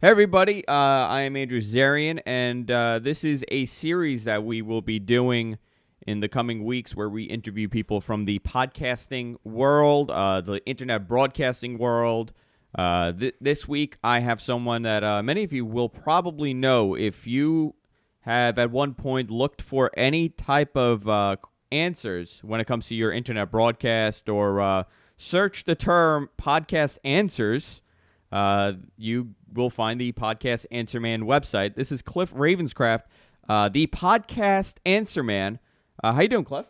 Hey everybody, I am Andrew Zarian, and this is a series that we will be doing in the coming weeks where we interview people from the podcasting world, the internet broadcasting world. This week I have someone that many of you will probably know if you have at one point looked for any type of answers when it comes to your internet broadcast or search the term podcast answers. You will find the Podcast Answer Man website. This is Cliff Ravenscraft, the Podcast Answer Man. How you doing, Cliff?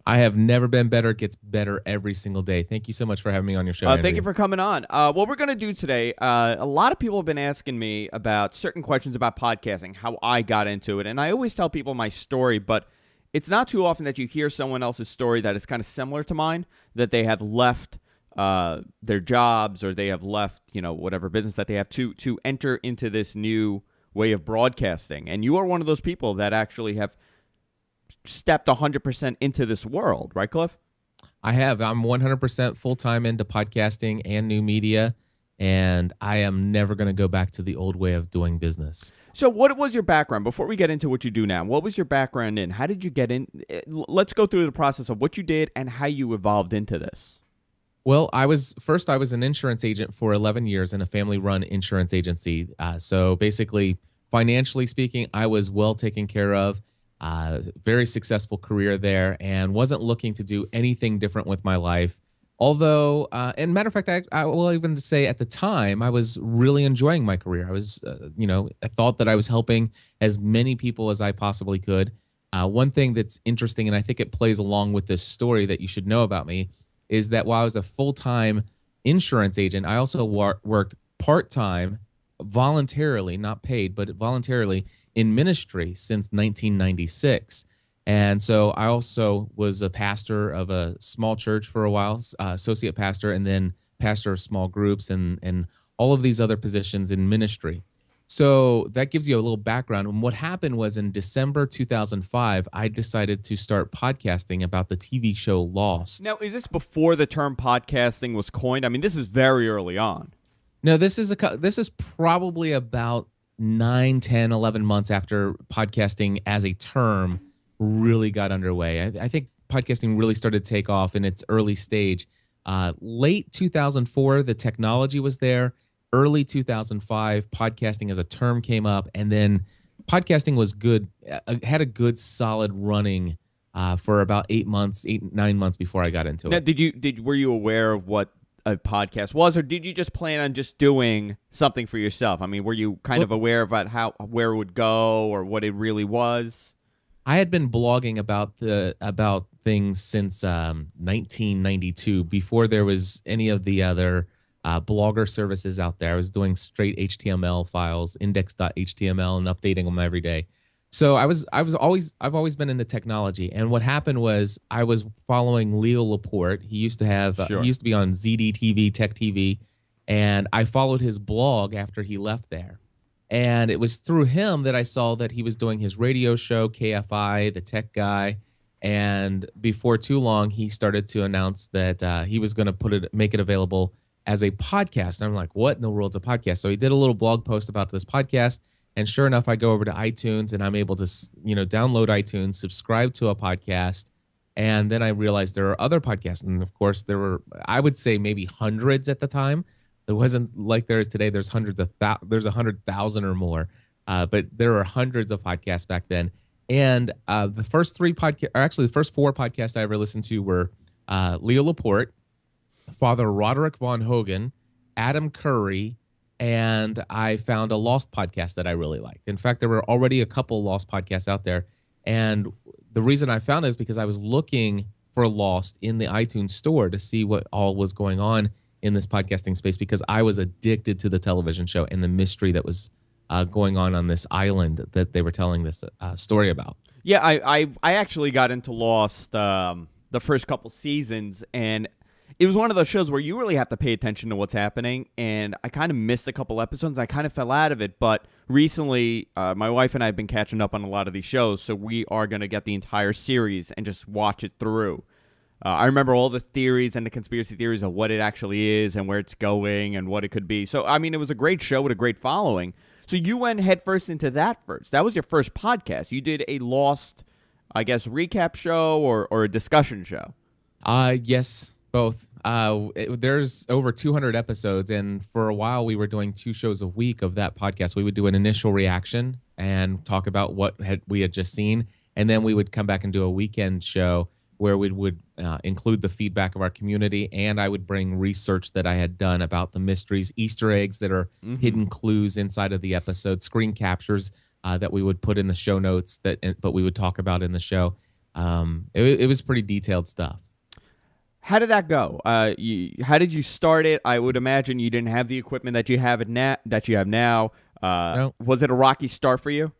I have never been better. It gets better every single day. Thank you so much for having me on your show. Thank you for coming on. What we're going to do today, a lot of people have been asking me about certain questions about podcasting, how I got into it. And I always tell people my story, but it's not too often that you hear someone else's story that is kind of similar to mine, that they have left their jobs or they have left, whatever business that they have to enter into this new way of broadcasting. And you are one of those people that actually have stepped 100% into this world, right, Cliff? I have. I'm 100% full-time into podcasting and new media, and I am never going to go back to the old way of doing business. So what was your background? Before we get into what you do now, what was your background in? How did you get in? Let's go through the process of what you did and how you evolved into this. Well, I was an insurance agent for 11 years in a family-run insurance agency. So basically, financially speaking, I was well taken care of. Very successful career there, and wasn't looking to do anything different with my life. Although, and matter of fact, I will even say at the time, I was really enjoying my career. I was, I thought that I was helping as many people as I possibly could. One thing that's interesting, and I think it plays along with this story that you should know about me, is that while I was a full-time insurance agent, I also worked part-time, voluntarily, not paid, but voluntarily in ministry since 1996. And so I also was a pastor of a small church for a while, associate pastor, and then pastor of small groups and all of these other positions in ministry. So that gives you a little background. And what happened was in December 2005, I decided to start podcasting about the TV show Lost. Now, is this before the term podcasting was coined? I mean, this is very early on. No, this is probably about 9, 10, 11 months after podcasting as a term really got underway. I think podcasting really started to take off in its early stage. Late 2004, the technology was there. Early 2005, podcasting as a term came up, and then podcasting was good, had a good solid running for about 9 months before I got into now, it. Were you aware of what a podcast was, or did you just plan on just doing something for yourself? I mean, were you kind of aware about where it would go or what it really was? I had been blogging about things since 1992, before there was any of the other blogger services out there. I was doing straight HTML files, index.html, and updating them every day. So I've always been into technology. And what happened was I was following Leo Laporte. He used to have he used to be on ZDTV, Tech TV, and I followed his blog after he left there. And it was through him that I saw that he was doing his radio show, KFI, the tech guy. And before too long, he started to announce that he was going to make it available as a podcast. And I'm like, what in the world's a podcast? So he did a little blog post about this podcast. And sure enough, I go over to iTunes and I'm able to, download iTunes, subscribe to a podcast. And then I realized there are other podcasts. And of course, there were, I would say, maybe hundreds at the time. It wasn't like there is today. There's there's 100,000 or more. But there were hundreds of podcasts back then. And the first four podcasts I ever listened to were Leo Laporte, Father Roderick Von Hogan, Adam Curry, and I found a Lost podcast that I really liked. In fact, there were already a couple Lost podcasts out there. And the reason I found it is because I was looking for Lost in the iTunes store to see what all was going on in this podcasting space, because I was addicted to the television show and the mystery that was going on this island that they were telling this story about. Yeah, I actually got into Lost the first couple seasons, and it was one of those shows where you really have to pay attention to what's happening, and I kind of missed a couple episodes. I kind of fell out of it, but recently my wife and I have been catching up on a lot of these shows, so we are going to get the entire series and just watch it through. I remember all the theories and the conspiracy theories of what it actually is and where it's going and what it could be. So, I mean, it was a great show with a great following. So you went headfirst into that first. That was your first podcast. You did a Lost, I guess, recap show or a discussion show. Yes, both. There's over 200 episodes, and for a while we were doing 2 shows a week of that podcast. We would do an initial reaction and talk about what we had just seen, and then we would come back and do a weekend show where we would include the feedback of our community, and I would bring research that I had done about the mysteries, Easter eggs that are hidden clues inside of the episode, screen captures that we would put in the show notes but we would talk about in the show. It was pretty detailed stuff. How did that go? How did you start it? I would imagine you didn't have the equipment that you have now. No. Was it a rocky start for you?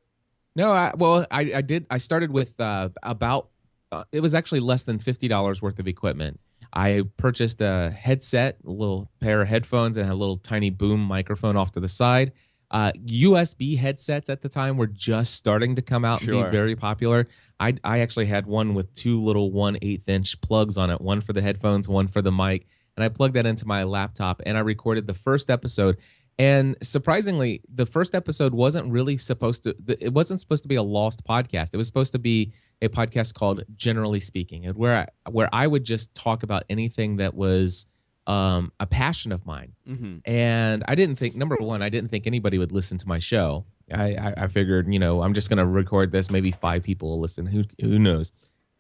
No, I did. I started with about it was actually less than $50 worth of equipment. I purchased a headset, a little pair of headphones, and a little tiny boom microphone off to the side. USB headsets at the time were just starting to come out and be very popular. I actually had one with 2 little 1/8" plugs on it, one for the headphones, one for the mic, and I plugged that into my laptop, and I recorded the first episode. And surprisingly, the first episode wasn't supposed to be a Lost podcast. It was supposed to be a podcast called Generally Speaking, and where I would just talk about anything that was a passion of mine. And I didn't think, number one, I didn't think anybody would listen to my show. I figured, I'm just going to record this. Maybe 5 people will listen. Who knows?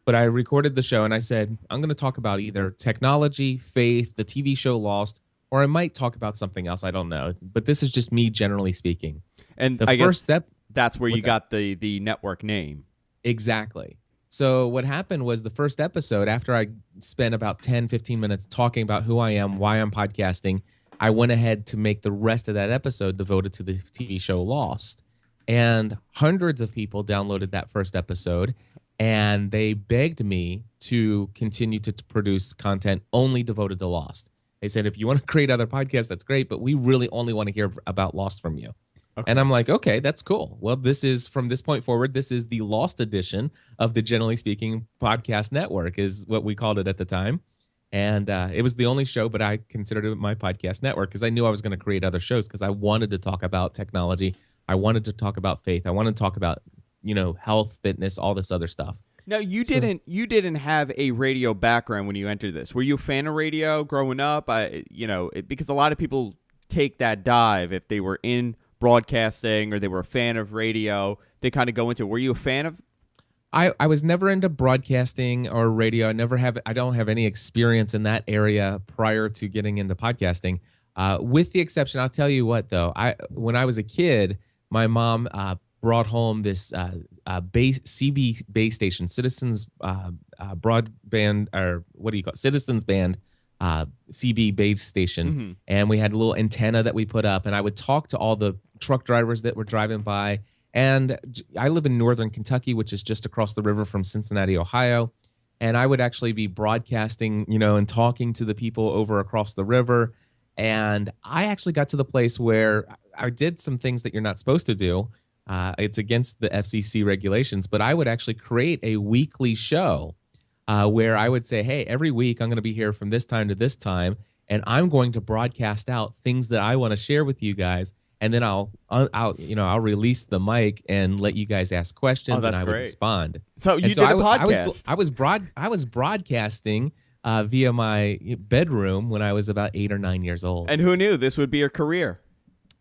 But I recorded the show and I said, I'm going to talk about either technology, faith, the TV show Lost, or I might talk about something else. I don't know. But this is just me generally speaking. And the I first guess step. That's where you got the network name. Exactly. So what happened was the first episode, after I spent about 10, 15 minutes talking about who I am, why I'm podcasting, I went ahead to make the rest of that episode devoted to the TV show Lost. And hundreds of people downloaded that first episode, and they begged me to continue to produce content only devoted to Lost. They said, if you want to create other podcasts, that's great, but we really only want to hear about Lost from you. Okay. And I'm like, okay, that's cool. Well, from this point forward, this is the Lost edition of the Generally Speaking Podcast Network, is what we called it at the time. And it was the only show, but I considered it my podcast network because I knew I was going to create other shows because I wanted to talk about technology. I wanted to talk about faith. I wanted to talk about, health, fitness, all this other stuff. Now, you didn't have a radio background when you entered this. Were you a fan of radio growing up? Because a lot of people take that dive if they were in broadcasting or they were a fan of radio. They kind of go into it. Were you a fan of? I was never into broadcasting or radio. I don't have any experience in that area prior to getting into podcasting. With the exception, I'll tell you what though. When I was a kid, my mom brought home this CB base station, Citizens Broadband, or what do you call it? Citizens Band CB base station. And we had a little antenna that we put up, and I would talk to all the truck drivers that were driving by. And I live in northern Kentucky, which is just across the river from Cincinnati, Ohio. And I would actually be broadcasting, and talking to the people over across the river. And I actually got to the place where I did some things that you're not supposed to do. It's against the FCC regulations, but I would actually create a weekly show where I would say, hey, every week I'm going to be here from this time to this time, and I'm going to broadcast out things that I want to share with you guys. And then I'll release the mic and let you guys ask questions, and I would respond. So you did a podcast. I was broadcasting via my bedroom when I was about 8 or 9 years old. And who knew this would be your career?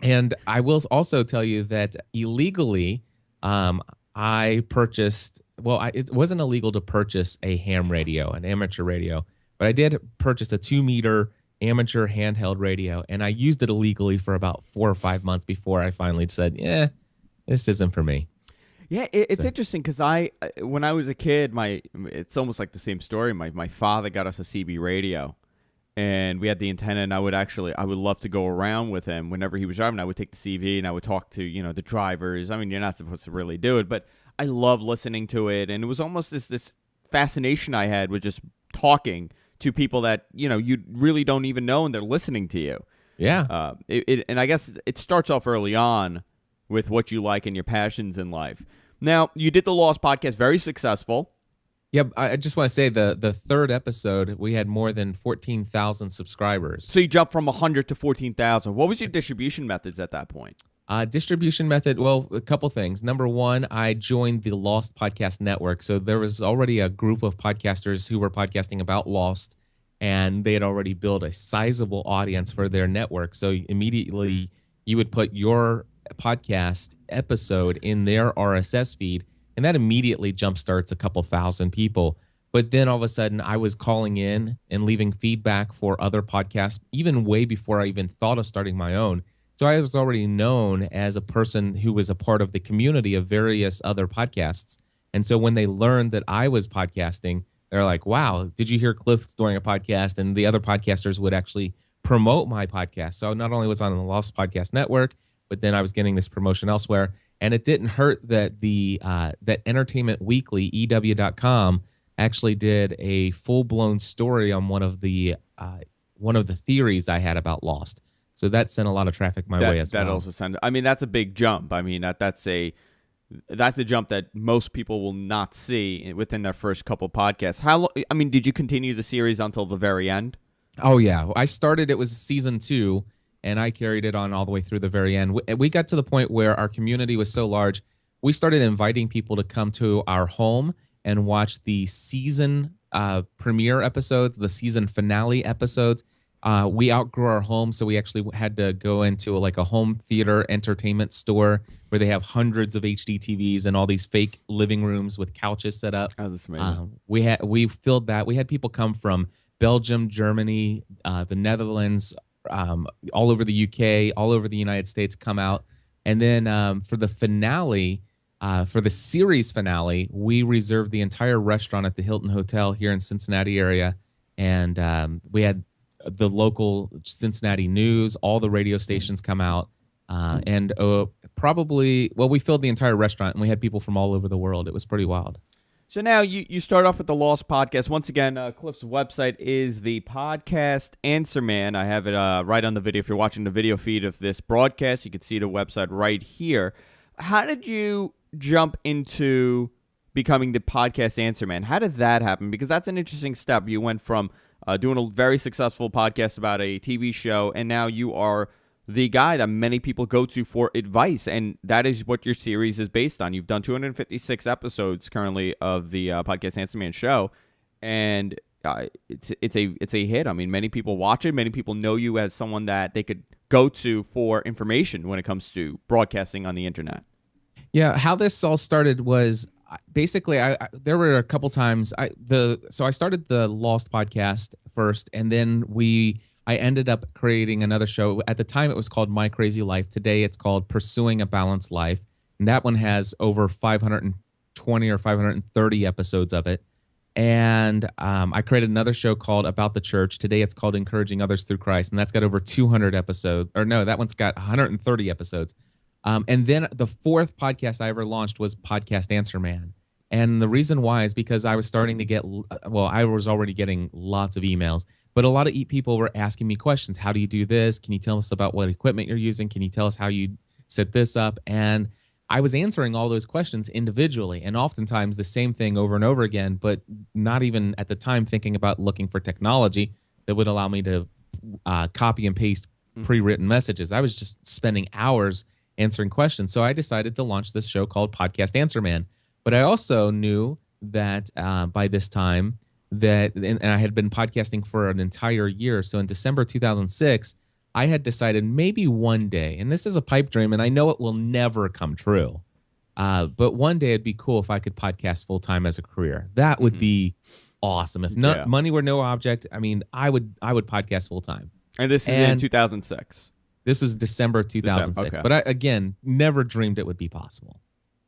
And I will also tell you that illegally, I purchased. Well, it wasn't illegal to purchase a ham radio, an amateur radio, but I did purchase a 2-meter amateur handheld radio, and I used it illegally for about 4 or 5 months before I finally said, yeah, this isn't for me. Yeah, it's interesting because when I was a kid, it's almost like the same story. My father got us a CB radio, and we had the antenna, and I would love to go around with him whenever he was driving. I would take the CB and I would talk to, the drivers. I mean, you're not supposed to really do it, but I love listening to it. And it was almost this fascination I had with just talking to people that, you really don't even know, and they're listening to you. Yeah. And I guess it starts off early on with what you like and your passions in life. Now, you did the Lost podcast, very successful. Yeah, I just want to say the third episode we had more than 14,000 subscribers. So you jumped from 100 to 14,000. What was your distribution methods at that point? Distribution method. Well, a couple things. Number one, I joined the Lost Podcast Network. So there was already a group of podcasters who were podcasting about Lost, and they had already built a sizable audience for their network. So immediately you would put your podcast episode in their RSS feed, and that immediately jumpstarts a couple thousand people. But then all of a sudden, I was calling in and leaving feedback for other podcasts, even way before I even thought of starting my own. So I was already known as a person who was a part of the community of various other podcasts. And so when they learned that I was podcasting, they're like, wow, did you hear Cliff's doing a podcast? And the other podcasters would actually promote my podcast. So not only was I on the Lost Podcast Network, but then I was getting this promotion elsewhere. And it didn't hurt that that Entertainment Weekly, EW.com, actually did a full-blown story on one of the theories I had about Lost. So that sent a lot of traffic my way as well. That also sent. I mean, that's a big jump. I mean, that's a jump that most people will not see within their first couple podcasts. I mean, did you continue the series until the very end? Oh yeah, I started. It was season 2, and I carried it on all the way through the very end. We got to the point where our community was so large, we started inviting people to come to our home and watch the season premiere episodes, the season finale episodes. We outgrew our home, so we actually had to go into like a home theater entertainment store where they have hundreds of HD TVs and all these fake living rooms with couches set up. Oh, that's amazing. We filled that. We had people come from Belgium, Germany, the Netherlands, all over the UK, all over the United States come out. And then for the finale, for the series finale, we reserved the entire restaurant at the Hilton Hotel here in Cincinnati area. And we had the local Cincinnati news, all the radio stations come out. And we filled the entire restaurant, and we had people from all over the world. It was pretty wild. So now you start off with the Lost Podcast. Once again, Cliff's website is the Podcast Answer Man. I have it right on the video. If you're watching the video feed of this broadcast, you can see the website right here. How did you jump into becoming the Podcast Answer Man? How did that happen? Because that's an interesting step. You went from doing a very successful podcast about a TV show, and now you are the guy that many people go to for advice, and that is what your series is based on. You've done 256 episodes currently of the Podcast Answer Man show, and it's a hit. I mean, many people watch it. Many people know you as someone that they could go to for information when it comes to broadcasting on the internet. Yeah, how this all started was basically there were a couple times I started the Lost podcast first, and then I ended up creating another show. At the time, it was called My Crazy Life. Today, it's called Pursuing a Balanced Life, and that one has over 520 or 530 episodes of it. And I created another show called About the Church. Today, it's called Encouraging Others Through Christ, and that's got over 200 episodes. Or no, that one's got 130 episodes. And then the fourth podcast I ever launched was Podcast Answer Man. And the reason why is because I was starting to get, I was already getting lots of emails, but a lot of people were asking me questions. How do you do this? Can you tell us about what equipment you're using? Can you tell us how you set this up? And I was answering all those questions individually, and oftentimes the same thing over and over again, but not even at the time thinking about looking for technology that would allow me to copy and paste pre-written messages. I was just spending hours answering questions. So I decided to launch this show called Podcast Answer Man. But I also knew that by this time and I had been podcasting for an entire year. So in December 2006, I had decided maybe one day, and this is a pipe dream, and I know it will never come true, but one day it'd be cool if I could podcast full time as a career. That would be awesome. If money were no object, I mean, I would podcast full time. And this is in 2006. This is December 2006. Okay. But I, again, never dreamed it would be possible.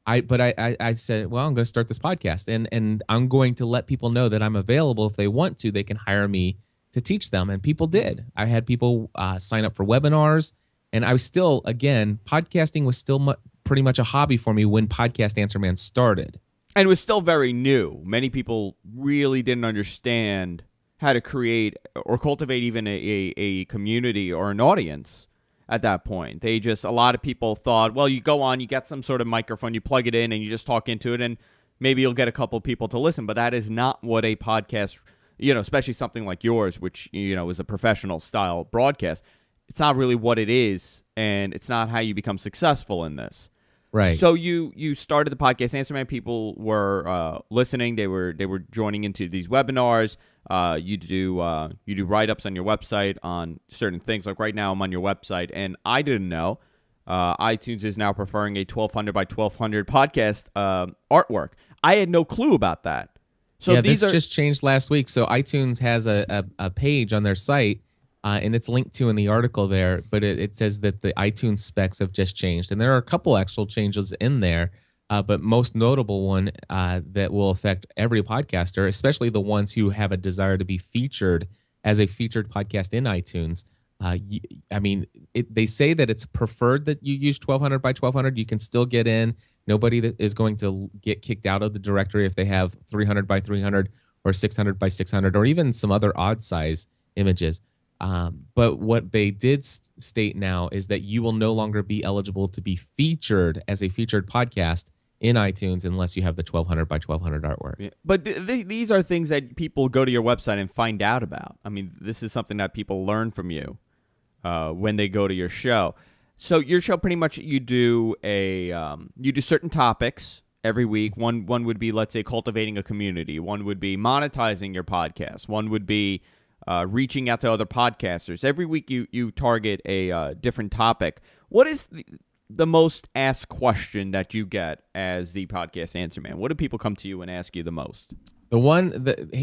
I said, well, I'm going to start this podcast, and I'm going to let people know that I'm available. If they want to, they can hire me to teach them. And people did. I had people sign up for webinars, and I was still, again, podcasting was still pretty much a hobby for me when Podcast Answer Man started. And it was still very new. Many people really didn't understand how to create or cultivate even a community or an audience at that point. A lot of people thought, well, you go on, you get some sort of microphone, you plug it in, and you just talk into it. And maybe you'll get a couple people to listen, but that is not what a podcast, especially something like yours, which, is a professional style broadcast. It's not really what it is, and it's not how you become successful in this. Right. So you started the podcast Answer Man. People were listening. They were joining into these webinars. You do write-ups on your website on certain things. Like right now I'm on your website, and I didn't know iTunes is now preferring a 1200 by 1200 podcast artwork. I had no clue about that. So this just changed last week. So iTunes has a page on their site, and it's linked to in the article there, but it says that the iTunes specs have just changed. And there are a couple actual changes in there, but most notable one that will affect every podcaster, especially the ones who have a desire to be featured as a featured podcast in iTunes. They say that it's preferred that you use 1200 by 1200. You can still get in. Nobody that is going to get kicked out of the directory if they have 300 by 300 or 600 by 600 or even some other odd size images. But what they did state now is that you will no longer be eligible to be featured as a featured podcast in iTunes unless you have the 1200 by 1200 artwork. Yeah. But these are things that people go to your website and find out about. I mean, this is something that people learn from you when they go to your show. So your show, pretty much, you do certain topics every week. One would be, let's say, cultivating a community. One would be monetizing your podcast. One would be reaching out to other podcasters. Every week you target a different topic. What is the most asked question that you get as the podcast Answer Man? What do people come to you and ask you the most? The one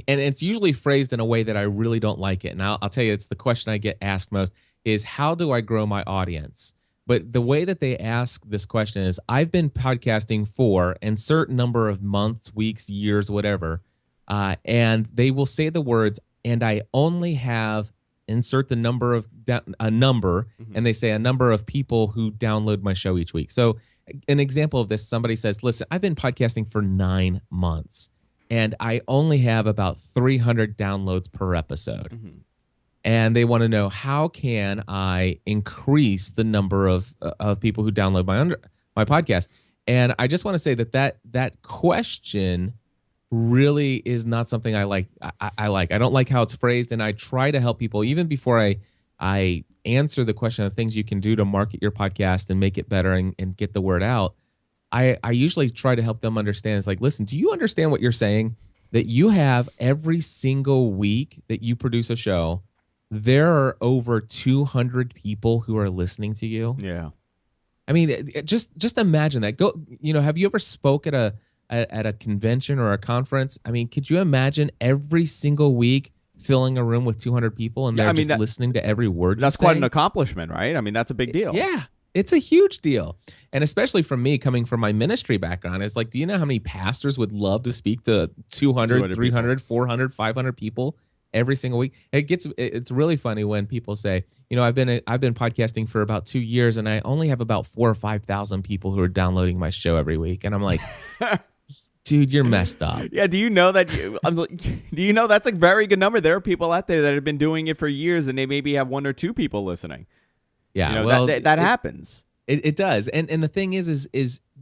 and it's usually phrased in a way that I really don't like it. And I'll tell you, it's the question I get asked most is, how do I grow my audience? But the way that they ask this question is, I've been podcasting for a certain number of months, weeks, years, whatever. And they will say the words, and I only have, insert the number of a number, and they say a number of people who download my show each week. So an example of this, somebody says, listen, I've been podcasting for 9 months, and I only have about 300 downloads per episode. And they want to know, how can I increase the number of people who download my podcast? And I just want to say that question really is not something I like. I don't like how it's phrased, and I try to help people even before I answer the question of things you can do to market your podcast and make it better and get the word out. I usually try to help them understand. It's like, listen, do you understand what you're saying? That you have every single week that you produce a show, there are over 200 people who are listening to you. Yeah. I mean, just imagine that. Have you ever spoke at a convention or a conference? I mean, could you imagine every single week filling a room with 200 people and they're listening to every word you say? That's quite an accomplishment, right? I mean, that's a big deal. Yeah, it's a huge deal. And especially for me, coming from my ministry background, it's like, do you know how many pastors would love to speak to 200 300, 400, 500 people every single week? It's really funny when people say, I've been podcasting for about 2 years and I only have about 4,000 or 5,000 people who are downloading my show every week. And I'm like, dude, you're messed up. Yeah. Do you know that? Do you know that's a very good number? There are people out there that have been doing it for years and they maybe have 1 or 2 people listening. Yeah. That happens. It does. And the thing is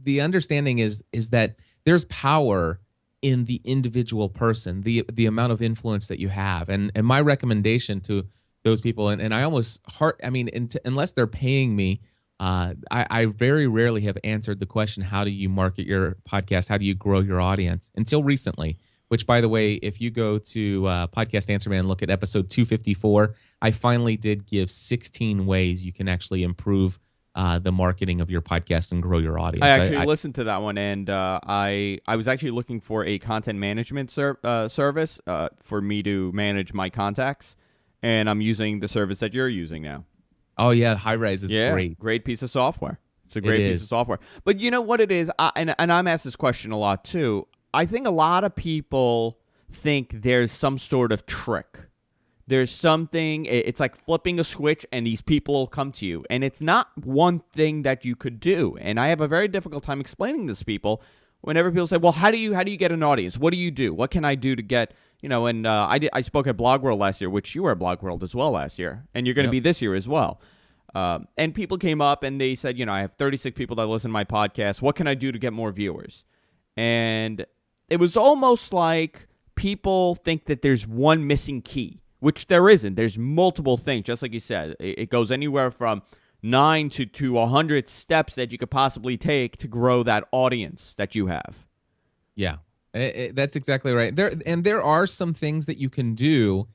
the understanding is that there's power in the individual person, the amount of influence that you have. And my recommendation to those people, and I almost unless they're paying me, I very rarely have answered the question, how do you market your podcast? How do you grow your audience? Until recently, which, by the way, if you go to Podcast Answer Man, look at episode 254, I finally did give 16 ways you can actually improve the marketing of your podcast and grow your audience. I actually listened to that one, and I was actually looking for a content management service for me to manage my contacts, and I'm using the service that you're using now. Oh, yeah, Hi-Res is great piece of software. It's a great piece of software. But you know what it is, and I'm asked this question a lot too. I think a lot of people think there's some sort of trick. There's something, it's like flipping a switch and these people will come to you. And it's not one thing that you could do. And I have a very difficult time explaining this to people whenever people say, well, how do you get an audience? What do you do? What can I do to get, and I spoke at Blog World last year, which you were at Blog World as well last year. And you're going to be this year as well. And people came up and they said, I have 36 people that listen to my podcast. What can I do to get more viewers? And it was almost like people think that there's one missing key, which there isn't. There's multiple things, just like you said. It goes anywhere from 9 to 100 steps that you could possibly take to grow that audience that you have. Yeah, that's exactly right. There are some things that you can do,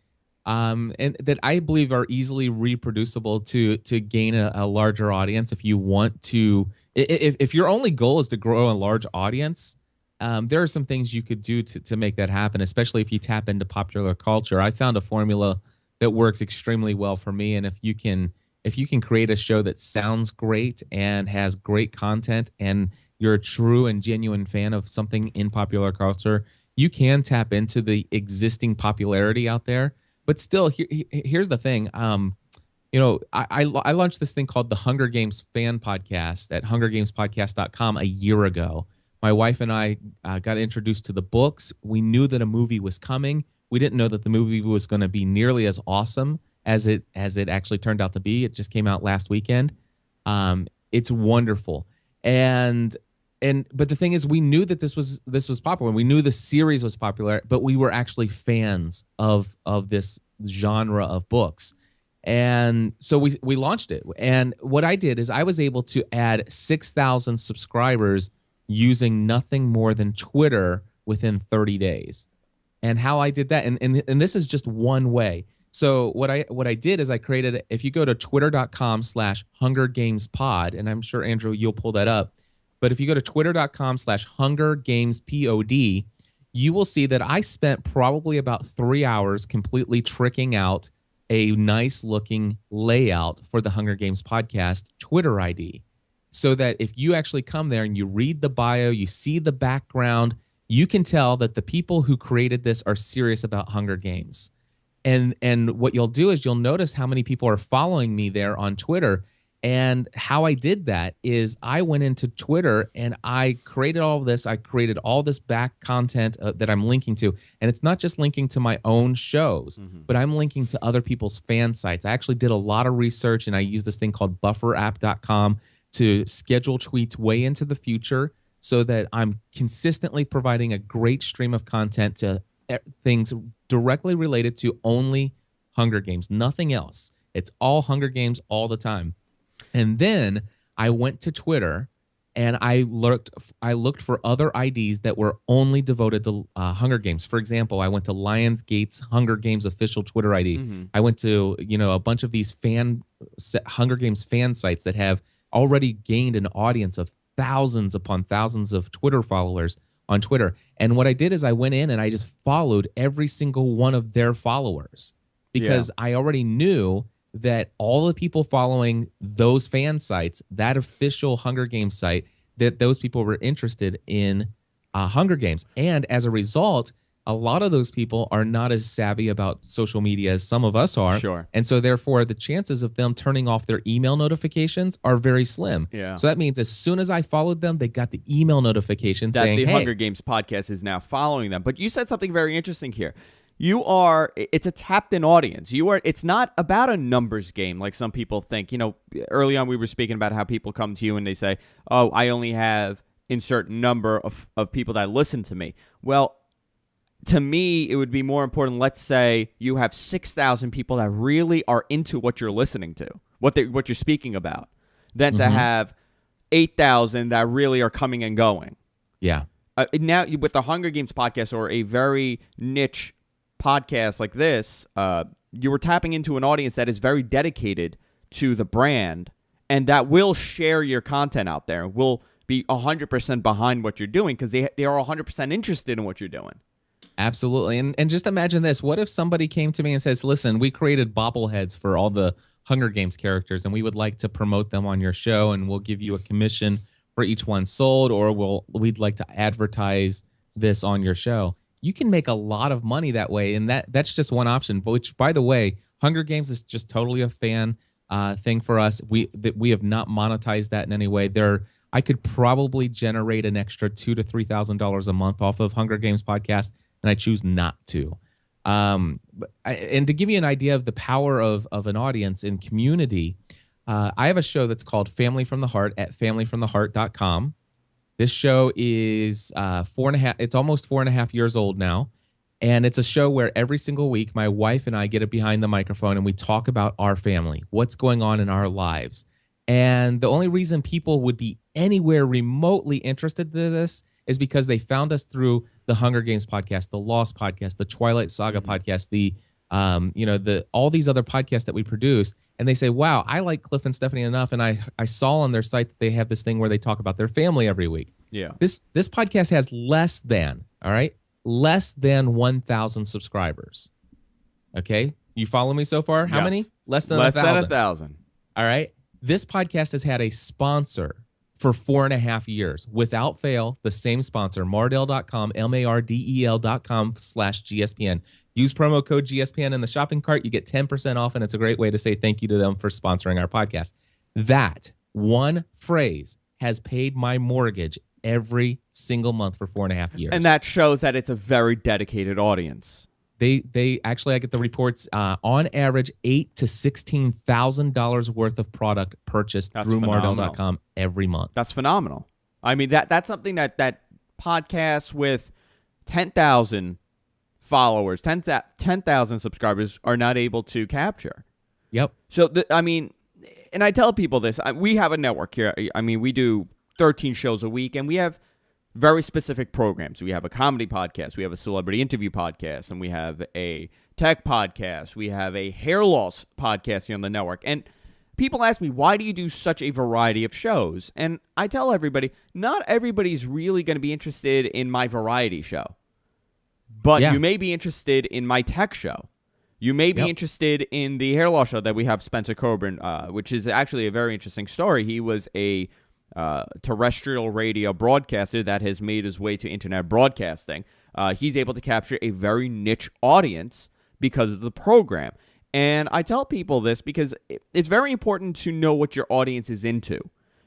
and that I believe are easily reproducible to gain a larger audience. If you want to, if your only goal is to grow a large audience, there are some things you could do to make that happen. Especially if you tap into popular culture. I found a formula that works extremely well for me, and if you can create a show that sounds great and has great content, and you're a true and genuine fan of something in popular culture, you can tap into the existing popularity out there. But still, here's the thing. I launched this thing called the Hunger Games Fan Podcast at hungergamespodcast.com a year ago. My wife and I got introduced to the books. We knew that a movie was coming. We didn't know that the movie was going to be nearly as awesome as it actually turned out to be. It just came out last weekend. It's wonderful. But the thing is, we knew that this was popular. We knew the series was popular, but we were actually fans of this genre of books. And so we launched it. And what I did is I was able to add 6,000 subscribers using nothing more than Twitter within 30 days. And how I did that, and this is just one way. So what I did is I created, if you go to twitter.com/HungerGamesPod, and I'm sure, Andrew, you'll pull that up. But if you go to twitter.com/HungerGamesPod, you will see that I spent probably about 3 hours completely tricking out a nice looking layout for the Hunger Games Podcast Twitter ID. So that if you actually come there and you read the bio, you see the background, you can tell that the people who created this are serious about Hunger Games. And what you'll do is you'll notice how many people are following me there on Twitter. And how I did that is I went into Twitter and I created all of this. I created all this back content that I'm linking to. And it's not just linking to my own shows, but I'm linking to other people's fan sites. I actually did a lot of research, and I used this thing called bufferapp.com to schedule tweets way into the future so that I'm consistently providing a great stream of content to things directly related to only Hunger Games, nothing else. It's all Hunger Games all the time. And then I went to Twitter and I looked for other IDs that were only devoted to Hunger Games. For example, I went to Lionsgate's Hunger Games official Twitter ID. I went to, a bunch of these Hunger Games fan sites that have already gained an audience of thousands upon thousands of Twitter followers on Twitter. And what I did is I went in and I just followed every single one of their followers because I already knew that all the people following those fan sites, that official Hunger Games site, that those people were interested in Hunger Games. And as a result, a lot of those people are not as savvy about social media as some of us are. Sure. And so therefore, the chances of them turning off their email notifications are very slim. Yeah. So that means as soon as I followed them, they got the email notification that saying, the hey, Hunger Games podcast is now following them. But you said something very interesting here. It's a tapped-in audience. It's not about a numbers game like some people think. Early on we were speaking about how people come to you and they say, oh, I only have insert number of people that listen to me. Well, to me, it would be more important, let's say you have 6,000 people that really are into what you're listening to, what you're speaking about, than to have 8,000 that really are coming and going. Yeah. Now, with the Hunger Games podcast or a very niche podcast like this, you were tapping into an audience that is very dedicated to the brand and that will share your content out there, will be 100% behind what you're doing because they are 100% interested in what you're doing. Absolutely. And just imagine this. What if somebody came to me and says, listen, we created bobbleheads for all the Hunger Games characters and we would like to promote them on your show and we'll give you a commission for each one sold, or we'd like to advertise this on your show. You can make a lot of money that way, and that's just one option. Which, by the way, Hunger Games is just totally a fan thing for us. We have not monetized that in any way. I could probably generate an extra $2,000 to $3,000 a month off of Hunger Games podcast, and I choose not to. And to give you an idea of the power of an audience and community, I have a show that's called Family from the Heart at familyfromtheheart.com. This show is 4.5. It's almost 4.5 years old now. And it's a show where every single week, my wife and I get behind the microphone and we talk about our family, what's going on in our lives. And the only reason people would be anywhere remotely interested in this is because they found us through the Hunger Games podcast, the Lost podcast, the Twilight Saga podcast, the all these other podcasts that we produce. And they say, wow, I like Cliff and Stephanie enough. And I saw on their site that they have this thing where they talk about their family every week. Yeah. This podcast has less than 1,000 subscribers. Okay. You follow me so far? How many? Less than 1,000. All right. This podcast has had a sponsor for 4.5 years without fail. The same sponsor, Mardel.com, Mardel.com/GSPN. Use promo code GSPN in the shopping cart. You get 10% off, and it's a great way to say thank you to them for sponsoring our podcast. That one phrase has paid my mortgage every single month for 4.5 years. And that shows that it's a very dedicated audience. They actually, I get the reports, on average, $8,000 to $16,000 worth of product purchased through Mardel.com every month. That's phenomenal. I mean, that's something that podcasts with 10,000 followers, 10,000 subscribers are not able to capture. Yep. So, and I tell people this. We have a network here. I mean, we do 13 shows a week, and we have very specific programs. We have a comedy podcast, we have a celebrity interview podcast, and we have a tech podcast. We have a hair loss podcast here on the network. And people ask me, why do you do such a variety of shows? And I tell everybody, not everybody's really going to be interested in my variety show. But you may be interested in my tech show. You may be interested in the hair loss show that we have Spencer Coburn, which is actually a very interesting story. He was a terrestrial radio broadcaster that has made his way to internet broadcasting. He's able to capture a very niche audience because of the program. And I tell people this because it's very important to know what your audience is into.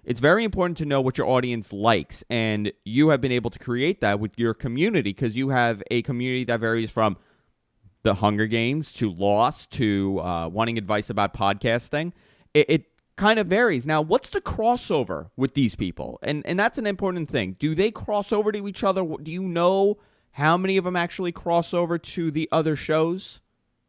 It's very important to know what your audience likes. And you have been able to create that with your community because you have a community that varies from the Hunger Games to Lost to wanting advice about podcasting. It kind of varies. Now, what's the crossover with these people? And that's an important thing. Do they cross over to each other? Do you know how many of them actually cross over to the other shows?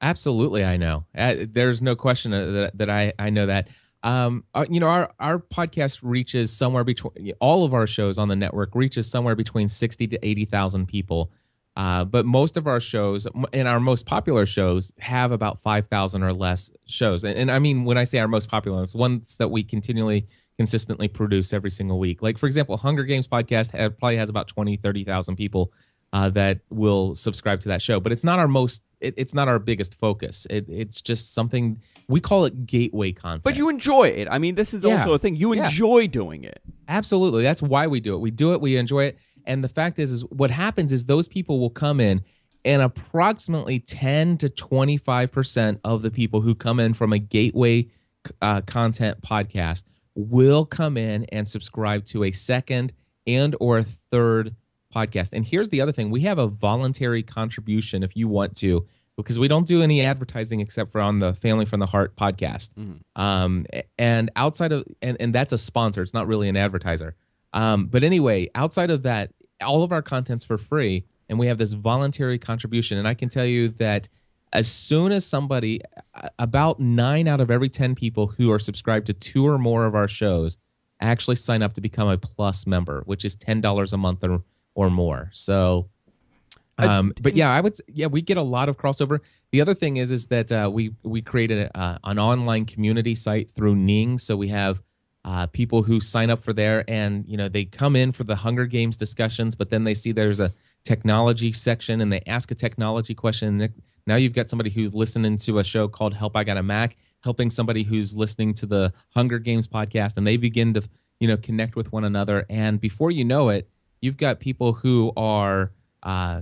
Absolutely, I know. There's no question that I know that. Our podcast reaches somewhere between, all of our shows on the network reaches somewhere between 60 to 80,000 people. But most of our shows and our most popular shows have about 5,000 or less shows. And I mean, when I say our most popular, it's ones that we consistently produce every single week. Like, for example, Hunger Games podcast probably has about 20, 30,000 people that will subscribe to that show. But it's not our it's not our biggest focus. It's just something, we call it gateway content. But you enjoy it. I mean, this is also a thing. You enjoy doing it. Absolutely. That's why we do it. We enjoy it. And the fact is what happens is those people will come in, and approximately 10 to 25% of the people who come in from a gateway content podcast will come in and subscribe to a second and or a third podcast. And here's the other thing. We have a voluntary contribution if you want to, because we don't do any advertising except for on the Family from the Heart podcast. And outside of, and that's a sponsor. It's not really an advertiser. But anyway, outside of that, all of our content's for free, and we have this voluntary contribution. And I can tell you that as soon as somebody, about 9 out of every 10 people who are subscribed to 2 or more of our shows actually sign up to become a Plus member, which is $10 a month or more. So, but yeah, we get a lot of crossover. The other thing is that we created an online community site through Ning. So we have people who sign up for there, and they come in for the Hunger Games discussions, but then they see there's a technology section and they ask a technology question. Now you've got somebody who's listening to a show called Help I Got a Mac, helping somebody who's listening to the Hunger Games podcast, and they begin to connect with one another. And before you know it, you've got people who are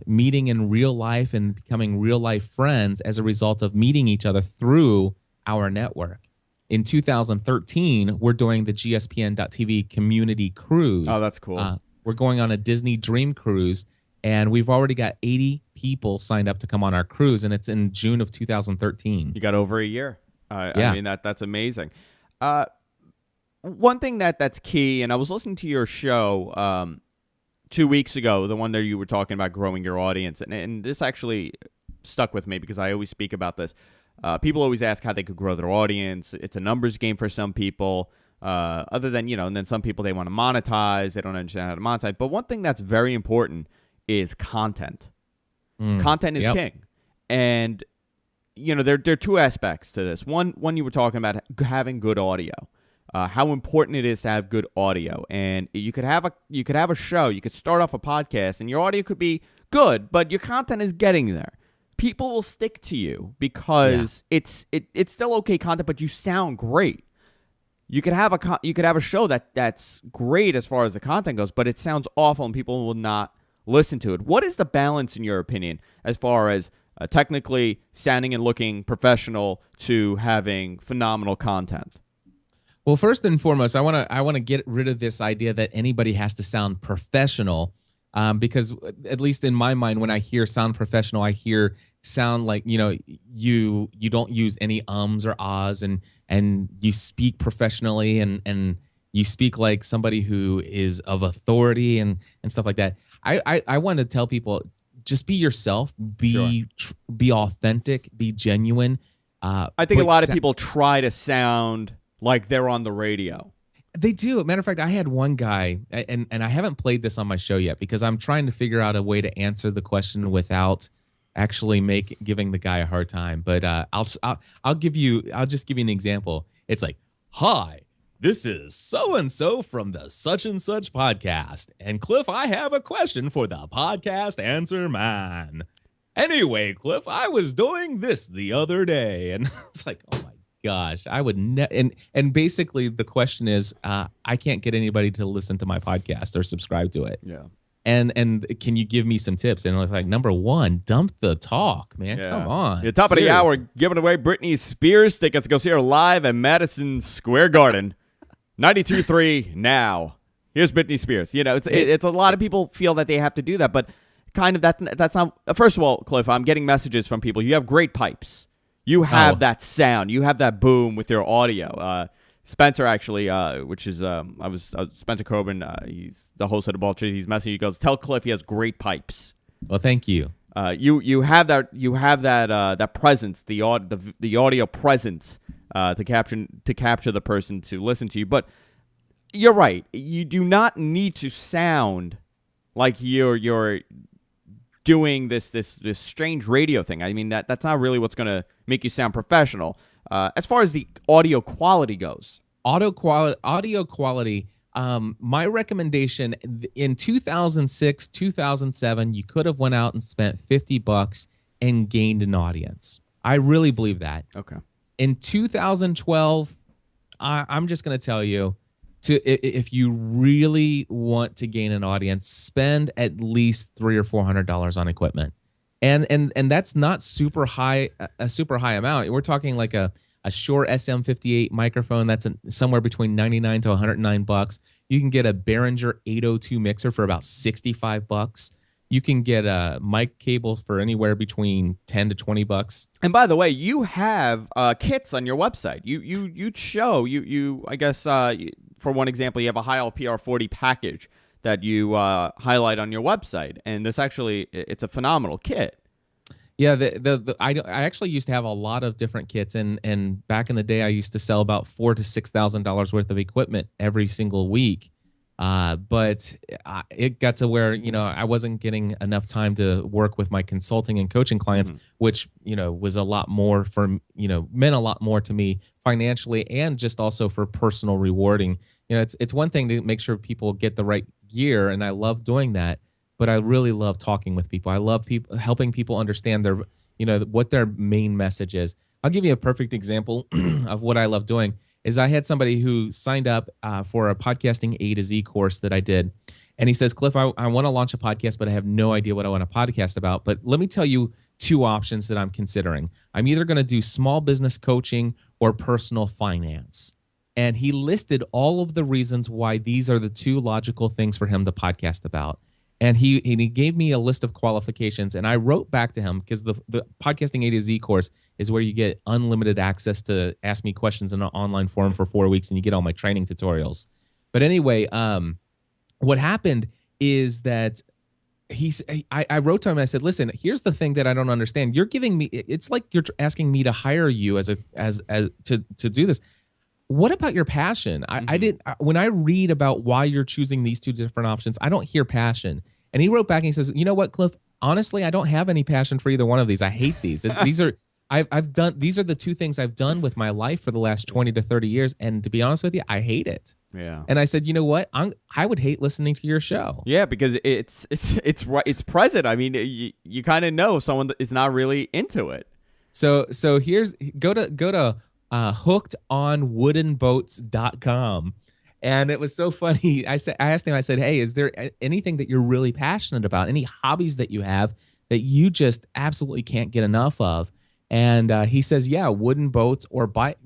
meeting in real life and becoming real life friends as a result of meeting each other through our network. In 2013, we're doing the GSPN.TV community cruise. Oh, that's cool. We're going on a Disney Dream Cruise, and we've already got 80 people signed up to come on our cruise, and it's in June of 2013. You got over a year. I mean, that's amazing. One thing that's key, and I was listening to your show, 2 weeks ago, the one that you were talking about growing your audience, and this actually stuck with me because I always speak about this. People always ask how they could grow their audience. It's a numbers game for some people. Other than, and then some people, they want to monetize. They don't understand how to monetize. But one thing that's very important is content. Content is king. And, there are two aspects to this. One you were talking about having good audio. How important it is to have good audio. And you could have a show. You could start off a podcast, and your audio could be good, but your content is getting there. People will stick to you because it's still okay content, but you sound great. You could have a show that's great as far as the content goes, but it sounds awful and people will not listen to it. What is the balance in your opinion as far as technically sounding and looking professional to having phenomenal content? Well, first and foremost, I want to get rid of this idea that anybody has to sound professional, because at least in my mind, when I hear sound professional, I hear sound like you don't use any ums or ahs, and you speak professionally, and you speak like somebody who is of authority and stuff like that. I want to tell people, just be yourself, be authentic, be genuine. I think a lot of people try to sound like they're on the radio. They do. Matter of fact, I had one guy, and I haven't played this on my show yet because I'm trying to figure out a way to answer the question without actually giving the guy a hard time. But I'll just give you an example. It's like, "Hi, this is so and so from the such and such podcast, and Cliff, I have a question for the podcast answer man. Anyway, Cliff, I was doing this the other day," and it's like, oh my gosh, I would and basically the question is, I can't get anybody to listen to my podcast or subscribe to it. Yeah. And can you give me some tips? And it's like, number one, dump the talk, man. Yeah. Come on. The top of the hour, giving away Britney Spears tickets to go see her live at Madison Square Garden. 92.3 now. Here's Britney Spears. It's a lot of people feel that they have to do that, but kind of that's not. First of all, Cliff, I'm getting messages from people. You have great pipes. You have that sound. You have that boom with your audio. Spencer actually, which is Spencer Coburn. He's the host of the Ball Tree. He's messaging. He goes, "Tell Cliff he has great pipes." Well, thank you. You have that presence, the audio presence to capture the person to listen to you. But you're right. You do not need to sound like you're doing this strange radio thing. I mean, that's not really what's going to make you sound professional. As far as the audio quality goes. Audio quality, my recommendation in 2006, 2007, you could have went out and spent $50 and gained an audience. I really believe that. Okay. In 2012, I'm just going to tell you, if you really want to gain an audience, spend at least $300 or $400 on equipment, and that's not a super high amount. We're talking like a Shure SM58 microphone that's somewhere between $99 to $109. You can get a Behringer 802 mixer for about $65. You can get a mic cable for anywhere between $10 to $20. And by the way, you have kits on your website. You show I guess for one example, you have a Heil PR40 package that you highlight on your website, and this actually it's a phenomenal kit. Yeah, I actually used to have a lot of different kits, and back in the day, I used to sell about $4,000 to $6,000 worth of equipment every single week. But it got to where I wasn't getting enough time to work with my consulting and coaching clients, which was a lot more for meant a lot more to me financially and just also for personal rewarding. It's one thing to make sure people get the right gear, and I love doing that. But I really love talking with people. I love helping people understand their, what their main message is. I'll give you a perfect example of what I love doing. Is I had somebody who signed up for a podcasting A to Z course that I did, and he says, "Cliff, I want to launch a podcast, but I have no idea what I want to podcast about. But let me tell you two options that I'm considering. I'm either going to do small business coaching or personal finance." And he listed all of the reasons why these are the two logical things for him to podcast about. And he gave me a list of qualifications, and I wrote back to him because the podcasting A to Z course is where you get unlimited access to ask me questions in an online forum for 4 weeks, and you get all my training tutorials. But anyway, what happened is that I wrote to him and I said, listen, here's the thing that I don't understand. You're giving me, it's like you're asking me to hire you as to do this. What about your passion? I did when I read about why you're choosing these two different options, I don't hear passion. And he wrote back and he says, you know what, Cliff? Honestly, I don't have any passion for either one of these. I hate these. These are I've done these are the two things I've done with my life for the last 20 to 30 years. And to be honest with you, I hate it. Yeah. And I said, you know what? I would hate listening to your show. Yeah, because it's present. I mean, you kind of know someone that is not really into it. So here's go to hookedonwoodenboats.com. And it was so funny. I asked him, I said, hey, is there anything that you're really passionate about? Any hobbies that you have that you just absolutely can't get enough of? And he says, yeah, wooden boats or bike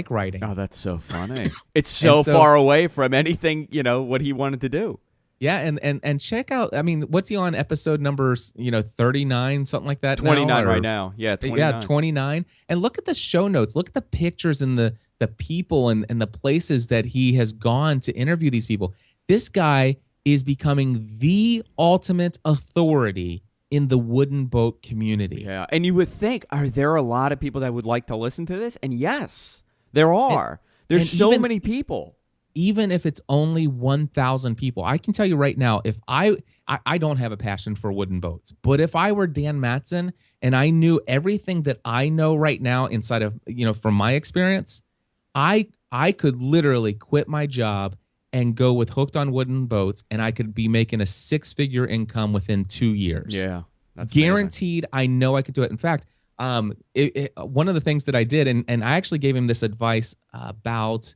riding. Oh, that's so funny. It's so far away from anything, what he wanted to do. Yeah, and check out, I mean, what's he on, episode number 39, something like that? 29 right now. Yeah, 29. Yeah, 29. And look at the show notes. Look at the pictures and the people and the places that he has gone to interview these people. This guy is becoming the ultimate authority in the wooden boat community. Yeah, and you would think, are there a lot of people that would like to listen to this? And yes, there are. There's so many people. Even if it's only 1,000 people, I can tell you right now, if I don't have a passion for wooden boats, but if I were Dan Matson and I knew everything that I know right now inside of, from my experience, I could literally quit my job and go with Hooked on Wooden Boats, and I could be making a 6-figure income within 2 years. Yeah, that's guaranteed. Amazing. I know I could do it. In fact, one of the things that I did, and I actually gave him this advice about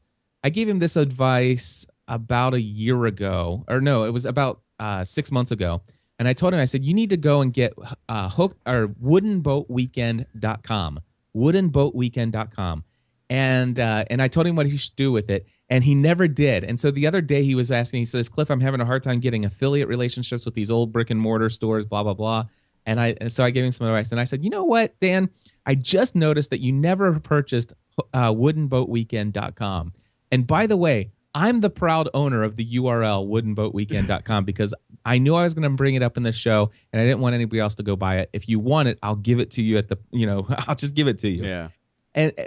a year ago, or no, it was about 6 months ago. And I told him, I said, you need to go and get hooked or woodenboatweekend.com, woodenboatweekend.com. And I told him what he should do with it, and he never did. And so the other day he was asking, he says, Cliff, I'm having a hard time getting affiliate relationships with these old brick and mortar stores, blah, blah, blah. So I gave him some advice, and I said, you know what, Dan, I just noticed that you never purchased woodenboatweekend.com. And by the way, I'm the proud owner of the URL woodenboatweekend.com because I knew I was going to bring it up in the show, and I didn't want anybody else to go buy it. If you want it, I'll give it to you I'll just give it to you. Yeah.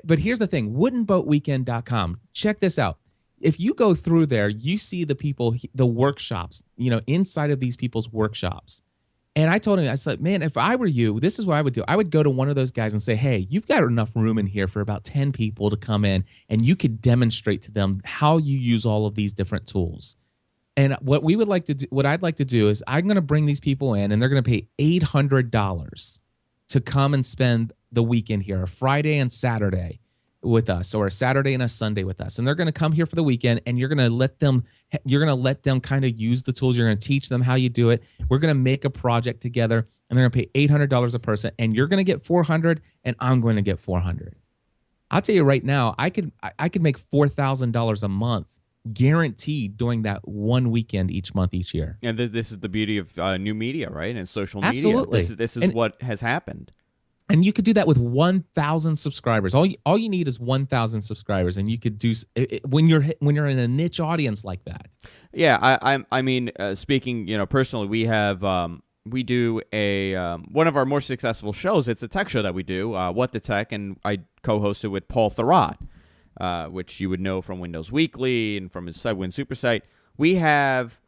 But here's the thing, woodenboatweekend.com. Check this out. If you go through there, you see the people, the workshops, inside of these people's workshops. And I told him, I said, man, if I were you, this is what I would do. I would go to one of those guys and say, hey, you've got enough room in here for about 10 people to come in, and you could demonstrate to them how you use all of these different tools. And what I'd like to do is I'm going to bring these people in, and they're going to pay $800 to come and spend the weekend here, a Friday and Saturday with us, or a Saturday and a Sunday with us. And they're going to come here for the weekend, and you're going to let them kind of use the tools. You're going to teach them how you do it. We're going to make a project together, and they're going to pay $800 a person, and you're going to get $400, and I'm going to get $400. I'll tell you right now, I could make $4,000 a month guaranteed doing that one weekend each month, each year. And this is the beauty of new media, right? And social media. Absolutely. This is what has happened. And you could do that with 1,000 subscribers. All you need is 1,000 subscribers, and you could do when you're in a niche audience like that. Yeah, I mean, speaking, personally, we do a one of our more successful shows. It's a tech show that we do, What the Tech, and I co-host it with Paul Thurrott, which you would know from Windows Weekly and from his site, Win Super Site. We have,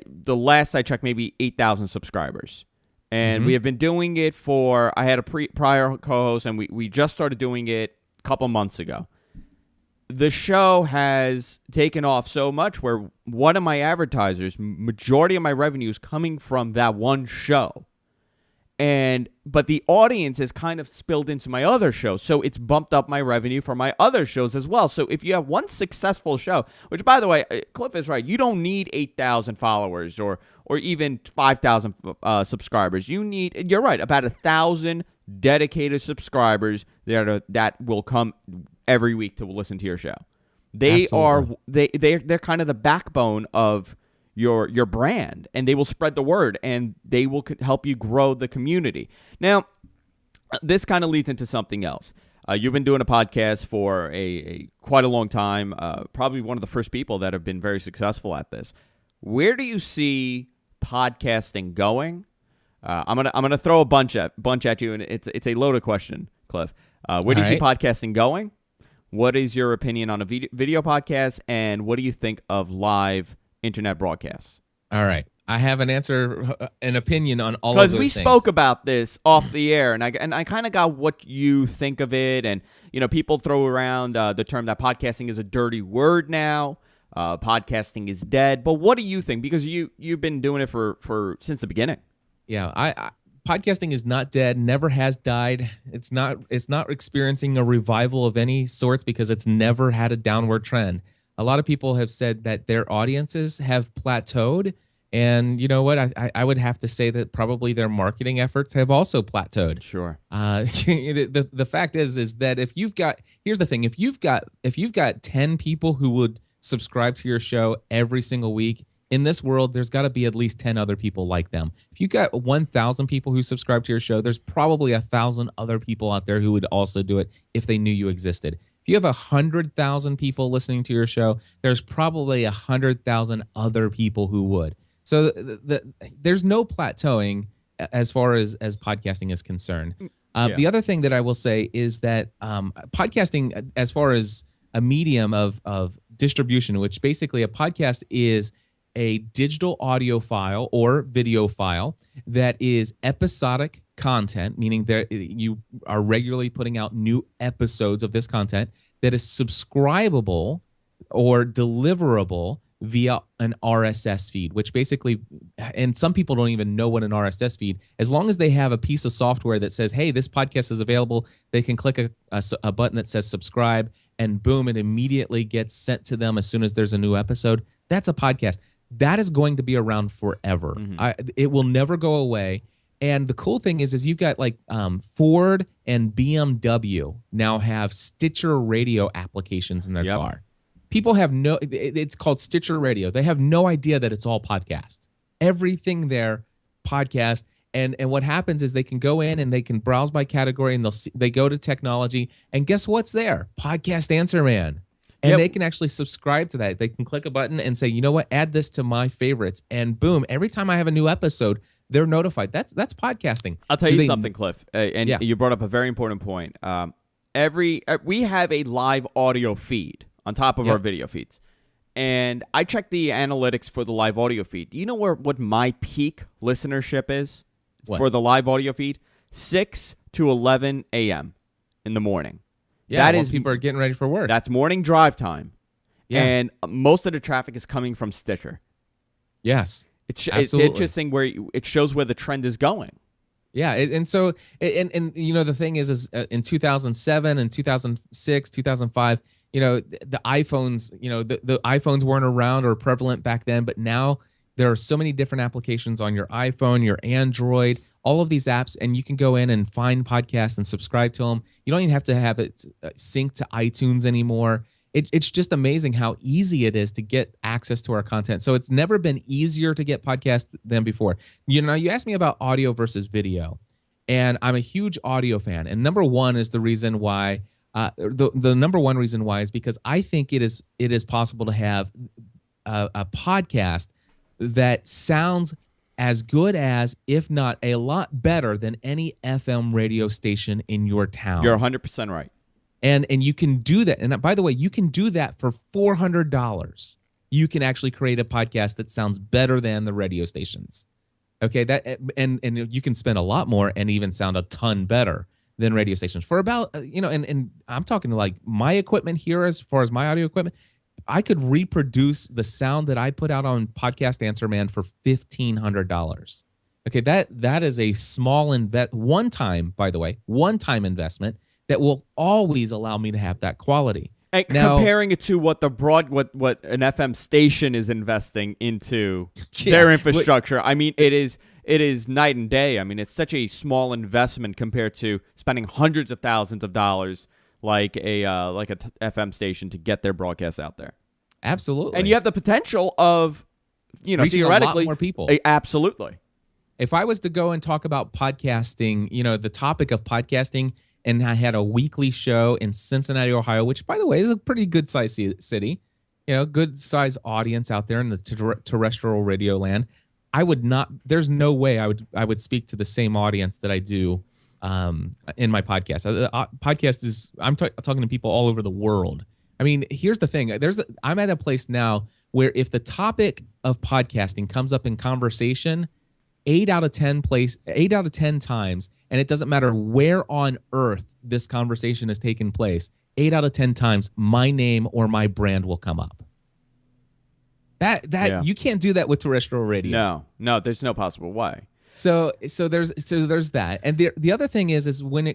the last I checked, maybe 8,000 subscribers. And we have been doing it for, I had a prior co-host, and we just started doing it a couple months ago. The show has taken off so much where one of my advertisers, majority of my revenue is coming from that one show. But the audience has kind of spilled into my other shows, so it's bumped up my revenue for my other shows as well. So if you have one successful show, which, by the way, Cliff is right, you don't need 8,000 followers or even 5,000 subscribers. You're right, about 1,000 dedicated subscribers that will come every week to listen to your show. They're kind of the backbone of your brand, and they will spread the word, and they will help you grow the community. Now, this kind of leads into something else. You've been doing a podcast for quite a long time, probably one of the first people that have been very successful at this. Where do you see podcasting going? I'm gonna throw a bunch at you, and it's a loaded question, Cliff. Where do you see podcasting going? What is your opinion on a video podcast, and what do you think of live internet broadcasts? All right. I have an opinion on all of those things. Because we spoke about this off the air, and I kind of got what you think of it. And, people throw around the term that podcasting is a dirty word now. Podcasting is dead. But what do you think? Because you've been doing it for since the beginning. Yeah, podcasting is not dead, never has died. It's not experiencing a revival of any sorts because it's never had a downward trend. A lot of people have said that their audiences have plateaued. And you know what? I would have to say that probably their marketing efforts have also plateaued. Sure. The fact is that here's the thing: if you've got 10 people who would subscribe to your show every single week in this world, there's got to be at least 10 other people like them. If you got 1,000 people who subscribe to your show, there's probably 1,000 other people out there who would also do it if they knew you existed. If you have 100,000 people listening to your show, there's probably 100,000 other people who would. So there's no plateauing as far as podcasting is concerned. The other thing that I will say is that podcasting, as far as a medium of distribution, which basically a podcast is a digital audio file or video file that is episodic content, meaning that you are regularly putting out new episodes of this content that is subscribable or deliverable via an RSS feed, which basically, and some people don't even know what an RSS feed, as long as they have a piece of software that says, hey, this podcast is available, they can click a button that says subscribe, and boom, it immediately gets sent to them as soon as there's a new episode. That's a podcast. That is going to be around forever. Mm-hmm. It will never go away. And the cool thing is you've got like Ford and BMW now have Stitcher radio applications in their car. People have it's called Stitcher Radio. They have no idea that it's all podcast. Everything there, podcast. And what happens is they can go in and they can browse by category, and they go to technology, and guess what's there? Podcast Answer Man. And they can actually subscribe to that. They can click a button and say, you know what, add this to my favorites. And boom, every time I have a new episode, they're notified. That's podcasting. I'll tell you something, Cliff. You brought up a very important point. We have a live audio feed on top of our video feeds. And I checked the analytics for the live audio feed. Do you know what my peak listenership is for the live audio feed? 6 to 11 a.m. in the morning. Yeah, people are getting ready for work. That's morning drive time. Yeah. And most of the traffic is coming from Stitcher. Yes, it's interesting where it shows where the trend is going. Yeah, and the thing is in 2007 and 2006, 2005, the iPhones, the iPhones weren't around or prevalent back then, but now there are so many different applications on your iPhone, your Android, all of these apps, and you can go in and find podcasts and subscribe to them. You don't even have to have it synced to iTunes anymore. It's just amazing how easy it is to get access to our content. So it's never been easier to get podcasts than before. You asked me about audio versus video, and I'm a huge audio fan. And number one is the reason why. The number one reason why is because I think it is possible to have a podcast that sounds as good as, if not a lot better than, any FM radio station in your town. You're 100% right. And you can do that. And by the way, you can do that for $400. You can actually create a podcast that sounds better than the radio stations. Okay, and you can spend a lot more and even sound a ton better than radio stations for about, and I'm talking like my equipment here, as far as my audio equipment, I could reproduce the sound that I put out on Podcast Answer Man for $1,500. Okay, that is a small one-time investment that will always allow me to have that quality. And now, comparing it to what what an FM station is investing into their infrastructure, I mean, it is night and day. I mean, it's such a small investment compared to spending hundreds of thousands of dollars like a FM station to get their broadcasts out there. Absolutely. And you have the potential of, reaching theoretically, a lot more people. Absolutely. If I was to go and talk about podcasting, the topic of podcasting, and I had a weekly show in Cincinnati, Ohio, which, by the way, is a pretty good-sized city, good size audience out there in the terrestrial radio land. I would not. There's no way I would speak to the same audience that I do in my podcast. Podcast is I'm talking to people all over the world. I mean, here's the thing. I'm at a place now where if the topic of podcasting comes up in conversation, 8 out of 10 times, and it doesn't matter where on earth this conversation has taken place, 8 out of 10 times my name or my brand will come up. You can't do that with terrestrial radio. No, there's no possible way. So there's that. And the other thing is when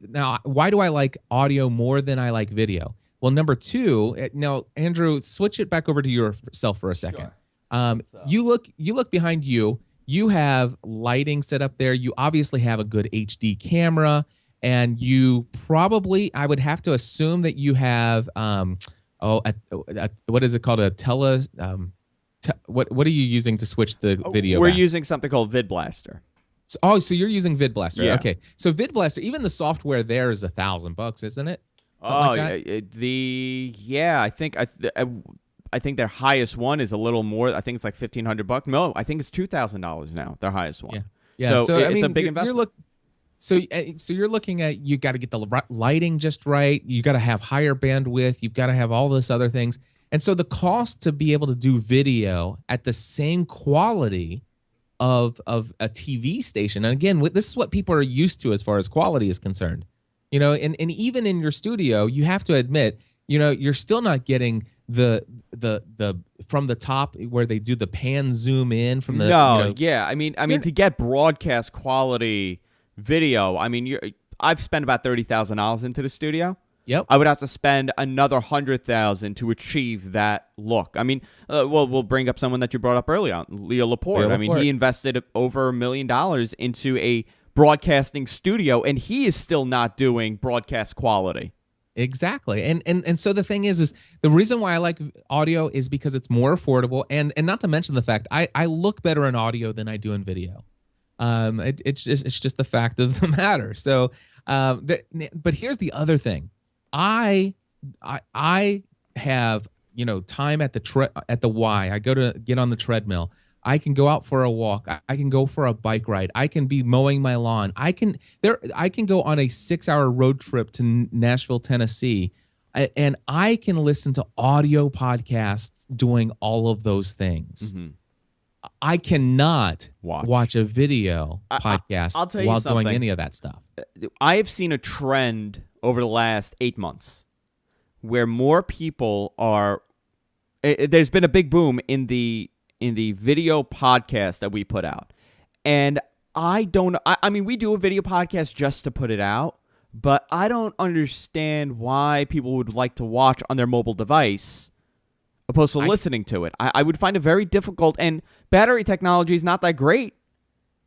now, why do I like audio more than I like video? Well, number two, now Andrew, switch it back over to yourself for a second. Sure. You look behind you. You have lighting set up there. You obviously have a good HD camera, and you probably, I would have to assume that you have what is it called? What are you using to switch the video? We're back? using something called VidBlaster. So you're using VidBlaster. Yeah. Okay. So VidBlaster, even the software there is $1,000, isn't it? I think their highest one is a little more. I think it's like $1,500. No, I think it's $2,000 now. Their highest one. Yeah. So it's a big investment. So you're looking at, you got to get the lighting just right. You got to have higher bandwidth. You've got to have all this other things. And so the cost to be able to do video at the same quality of a TV station, and again, this is what people are used to as far as quality is concerned. And even in your studio, you have to admit, you're still not getting the from the top where they do the pan zoom in from the I mean to get broadcast quality video, I've spent about $30,000 into the studio. Yep. I would have to spend another $100,000 to achieve that look. We'll bring up someone that you brought up earlier, Leo Laporte. He invested over $1 million into a broadcasting studio, and he is still not doing broadcast quality. Exactly. And so the thing is the reason why I like audio is because it's more affordable, and not to mention the fact I look better in audio than I do in video. It's just the fact of the matter. So, but here's the other thing. I have, time at the Y. I go to get on the treadmill. I can go out for a walk. I can go for a bike ride. I can be mowing my lawn. I can go on a 6-hour road trip to Nashville, Tennessee, and I can listen to audio podcasts doing all of those things. Mm-hmm. I cannot watch a video podcast while doing any of that stuff. I have seen a trend over the last 8 months where more people are. There's been a big boom in the video podcast that we put out, and I don't. We do a video podcast just to put it out, but I don't understand why people would like to watch on their mobile device opposed to listening to it. I would find it very difficult, and battery technology is not that great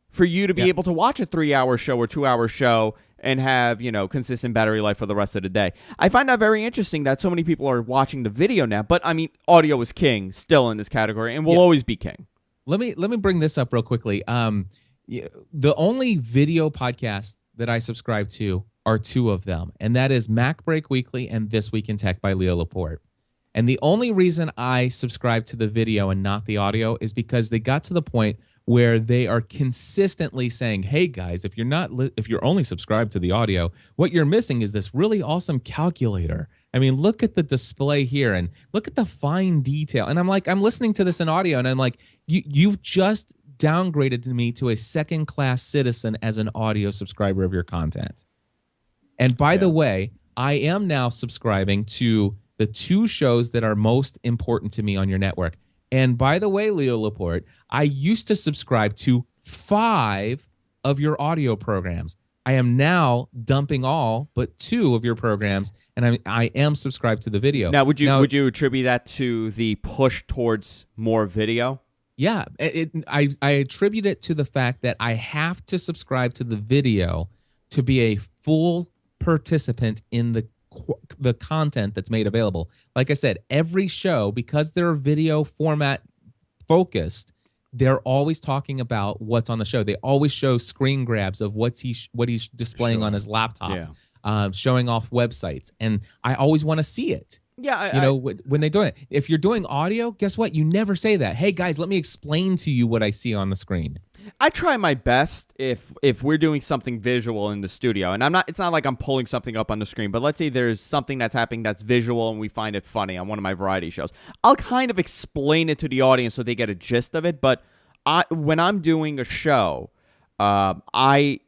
for you to be able to watch a 3-hour show or 2-hour show and have, consistent battery life for the rest of the day. I find that very interesting that so many people are watching the video now, but audio is king still in this category and will always be king. Let me bring this up real quickly. The only video podcasts that I subscribe to are 2 of them, and that is Mac Break Weekly and This Week in Tech by Leo Laporte. And the only reason I subscribe to the video and not the audio is because they got to the point where they are consistently saying, "Hey guys, if you're only subscribed to the audio, what you're missing is this really awesome calculator. Look at the display here and look at the fine detail." And I'm listening to this in audio, and I'm like, you've just downgraded me to a second-class citizen as an audio subscriber of your content. And by the way, I am now subscribing to the 2 shows that are most important to me on your network. And by the way, Leo Laporte, I used to subscribe to 5 of your audio programs. I am now dumping all but 2 of your programs, and I am subscribed to the video. Now, would you attribute that to the push towards more video? Yeah, I attribute it to the fact that I have to subscribe to the video to be a full participant in the content that's made available. Like I said, every show, because they're video format focused, they're always talking about what's on the show. They always show screen grabs of what he's displaying on his laptop, showing off websites, and I always want to see it. Yeah, You know, when they're doing it. If you're doing audio, guess what? You never say that. Hey guys, let me explain to you what I see on the screen. I try my best if we're doing something visual in the studio, and I'm not. It's not like I'm pulling something up on the screen, but let's say there's something that's happening that's visual, and we find it funny on one of my variety shows. I'll kind of explain it to the audience so they get a gist of it. But when I'm doing a show, the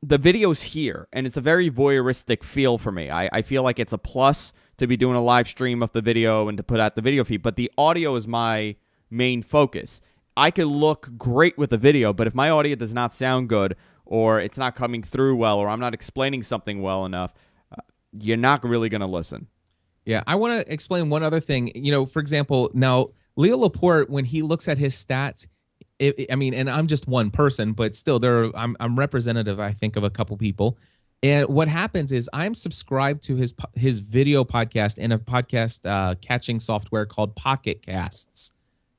video's here, and it's a very voyeuristic feel for me. I feel like it's a plus to be doing a live stream of the video and to put out the video feed, but the audio is my main focus. I could look great with the video, but if my audio does not sound good, or it's not coming through well, or I'm not explaining something well enough, you're not really going to listen. Yeah, I want to explain one other thing. You know, for example, now Leo Laporte, when he looks at his stats, I mean, and I'm just one person, but still, I'm representative, I think, of a couple people. And what happens is I'm subscribed to his video podcast in a podcast catching software called Pocket Casts.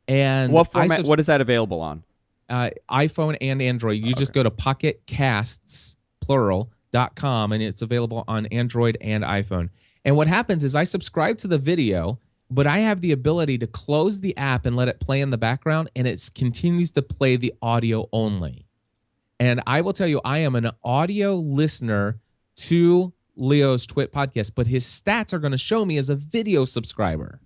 And what format? What is that available on? iPhone and Android. You just go to pocketcasts, plural.com, and it's available on Android and iPhone. And what happens is I subscribe to the video, but I have the ability to close the app and let it play in the background, and it continues to play the audio only. And I will tell you, I am an audio listener to Leo's Twit podcast, but his stats are going to show me as a video subscriber.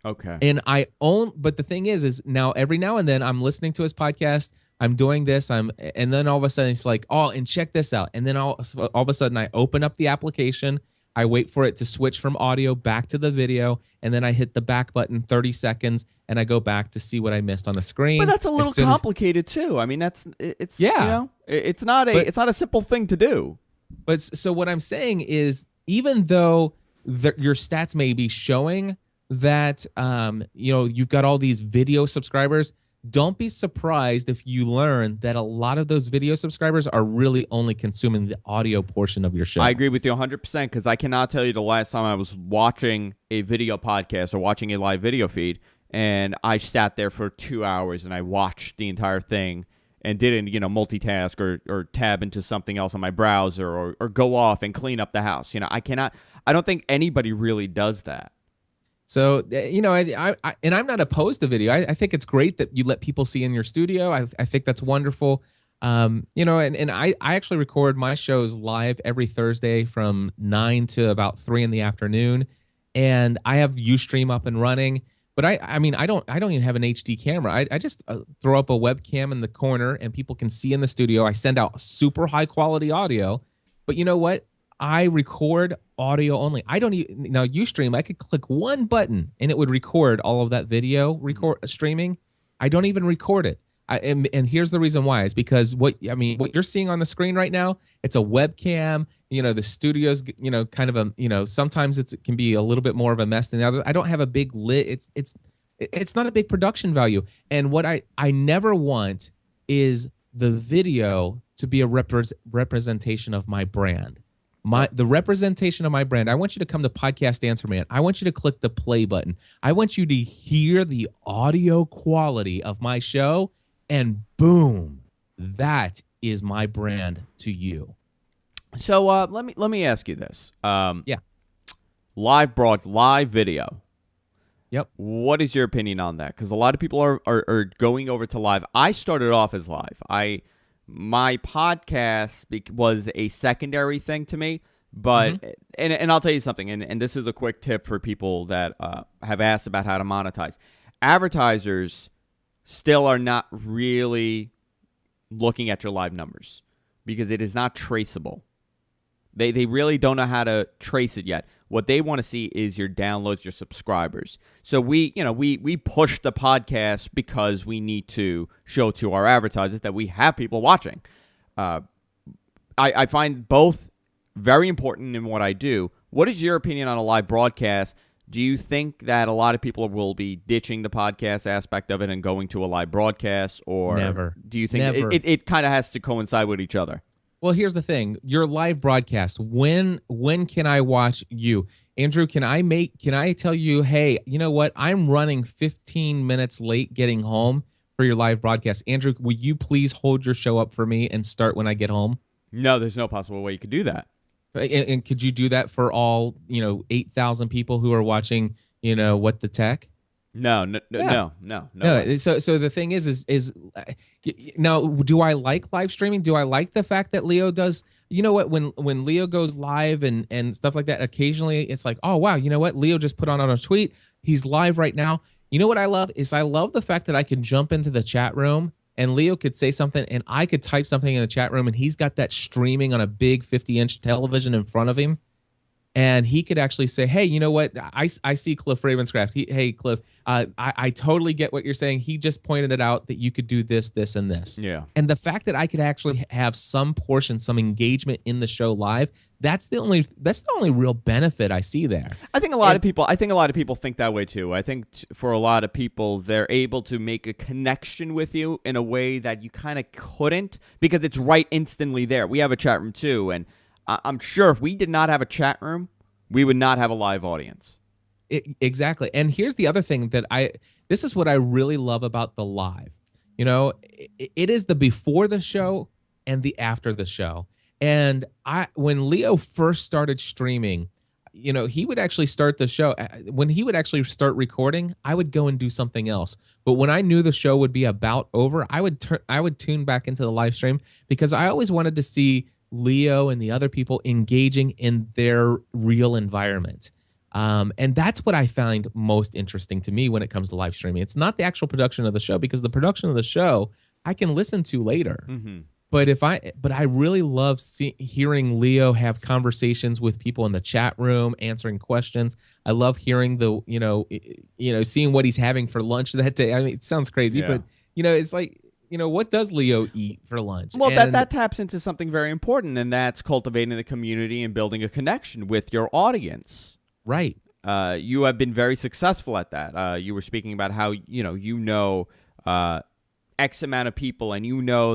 Okay. And but the thing is now every now and then I'm listening to his podcast, I'm doing this, and then all of a sudden it's like, oh, and check this out. And then all of a sudden I open up the application, I wait for it to switch from audio back to the video, and then I hit the back button 30 seconds and I go back to see what I missed on the screen. But that's a little complicated too. I mean, it's you know, it's not a simple thing to do. But so what I'm saying is, even though your stats may be showing that you know, you've got all these video subscribers, don't be surprised if you learn that a lot of those video subscribers are really only consuming the audio portion of your show. I agree with you 100% because I cannot tell you the last time I was watching a video podcast or watching a live video feed and I sat there for 2 hours and I watched the entire thing and didn't, you know, multitask or tab into something else on my browser or go off and clean up the house. You know, I don't think anybody really does that. So, you know, and I'm not opposed to video. I think it's great that you let people see in your studio. I think that's wonderful. You know, and I actually record my shows live every Thursday from 9 to about 3 in the afternoon. And I have Ustream up and running. But I mean, I don't even have an HD camera. I just throw up a webcam in the corner and people can see in the studio. I send out super high quality audio. But you know what? I record audio only. I don't even now Ustream. I could click one button and it would record all of that video streaming. I don't even record it. And here's the reason why is because what you're seeing on the screen right now, it's a webcam. You know, the studio's, you know, kind of a, you know, sometimes it can be a little bit more of a mess than the others. I don't have a big it's not a big production value. And what I never want is the video to be a representation of my brand. The representation of my brand. I want you to come to Podcast Answer Man. I want you to click the play button. I want you to hear the audio quality of my show, and boom, that is my brand to you. So let me ask you this. Yeah. Live video. Yep. What is your opinion on that? Because a lot of people are going over to live. I started off as live. My podcast was a secondary thing to me, but and I'll tell you something, and this is a quick tip for people that have asked about how to monetize. Advertisers still are not really looking at your live numbers because it is not traceable. They really don't know how to trace it yet. What they want to see is your downloads, your subscribers. So we push the podcast because we need to show to our advertisers that we have people watching. I find both very important in what I do. What is your opinion on a live broadcast? Do you think that a lot of people will be ditching the podcast aspect of it and going to a live broadcast? Or never. Do you think it kind of has to coincide with each other? Well, here's the thing. Your live broadcast, when can I watch you? Andrew, can I tell you, hey, you know what? I'm running 15 minutes late getting home for your live broadcast. Andrew, will you please hold your show up for me and start when I get home? No, there's no possible way you could do that. And could you do that for all 8,000 people who are watching? What the tech? No, no, no, Yeah. no, no, no way. No, so the thing now, do I like live streaming? Do I like the fact that Leo does? You know what? When Leo goes live and stuff like that, occasionally it's like, oh wow, you know what? Leo just put on a tweet. He's live right now. You know what I love is I love the fact that I can jump into the chat room and Leo could say something and I could type something in the chat room and he's got that streaming on a big 50-inch television in front of him and he could actually say, hey, you know what? I see Cliff Ravenscraft. Hey, Cliff, I totally get what you're saying. He just pointed it out that you could do this, this, and this. Yeah. And the fact that I could actually have some portion, some engagement in the show live, that's the only real benefit I see there. I think a lot of people think that way too. I think for a lot of people, they're able to make a connection with you in a way that you kind of couldn't because it's right instantly there. We have a chat room too, and I'm sure if we did not have a chat room, we would not have a live audience. Exactly. And here's the other thing this is what I really love about the live. It is the before the show and the after the show. And when Leo first started streaming, he would actually start the show. When he would actually start recording, I would go and do something else. But when I knew the show would be about over, I would tune back into the live stream because I always wanted to see Leo and the other people engaging in their real environment. And that's what I find most interesting to me when it comes to live streaming. It's not the actual production of the show because the production of the show I can listen to later. Mm-hmm. But I really love hearing Leo have conversations with people in the chat room, answering questions. I love hearing seeing what he's having for lunch that day. I mean, it sounds crazy, but it's like, what does Leo eat for lunch? Well, that taps into something very important, and that's cultivating the community and building a connection with your audience. Right. You have been very successful at that. You were speaking about how, X amount of people, and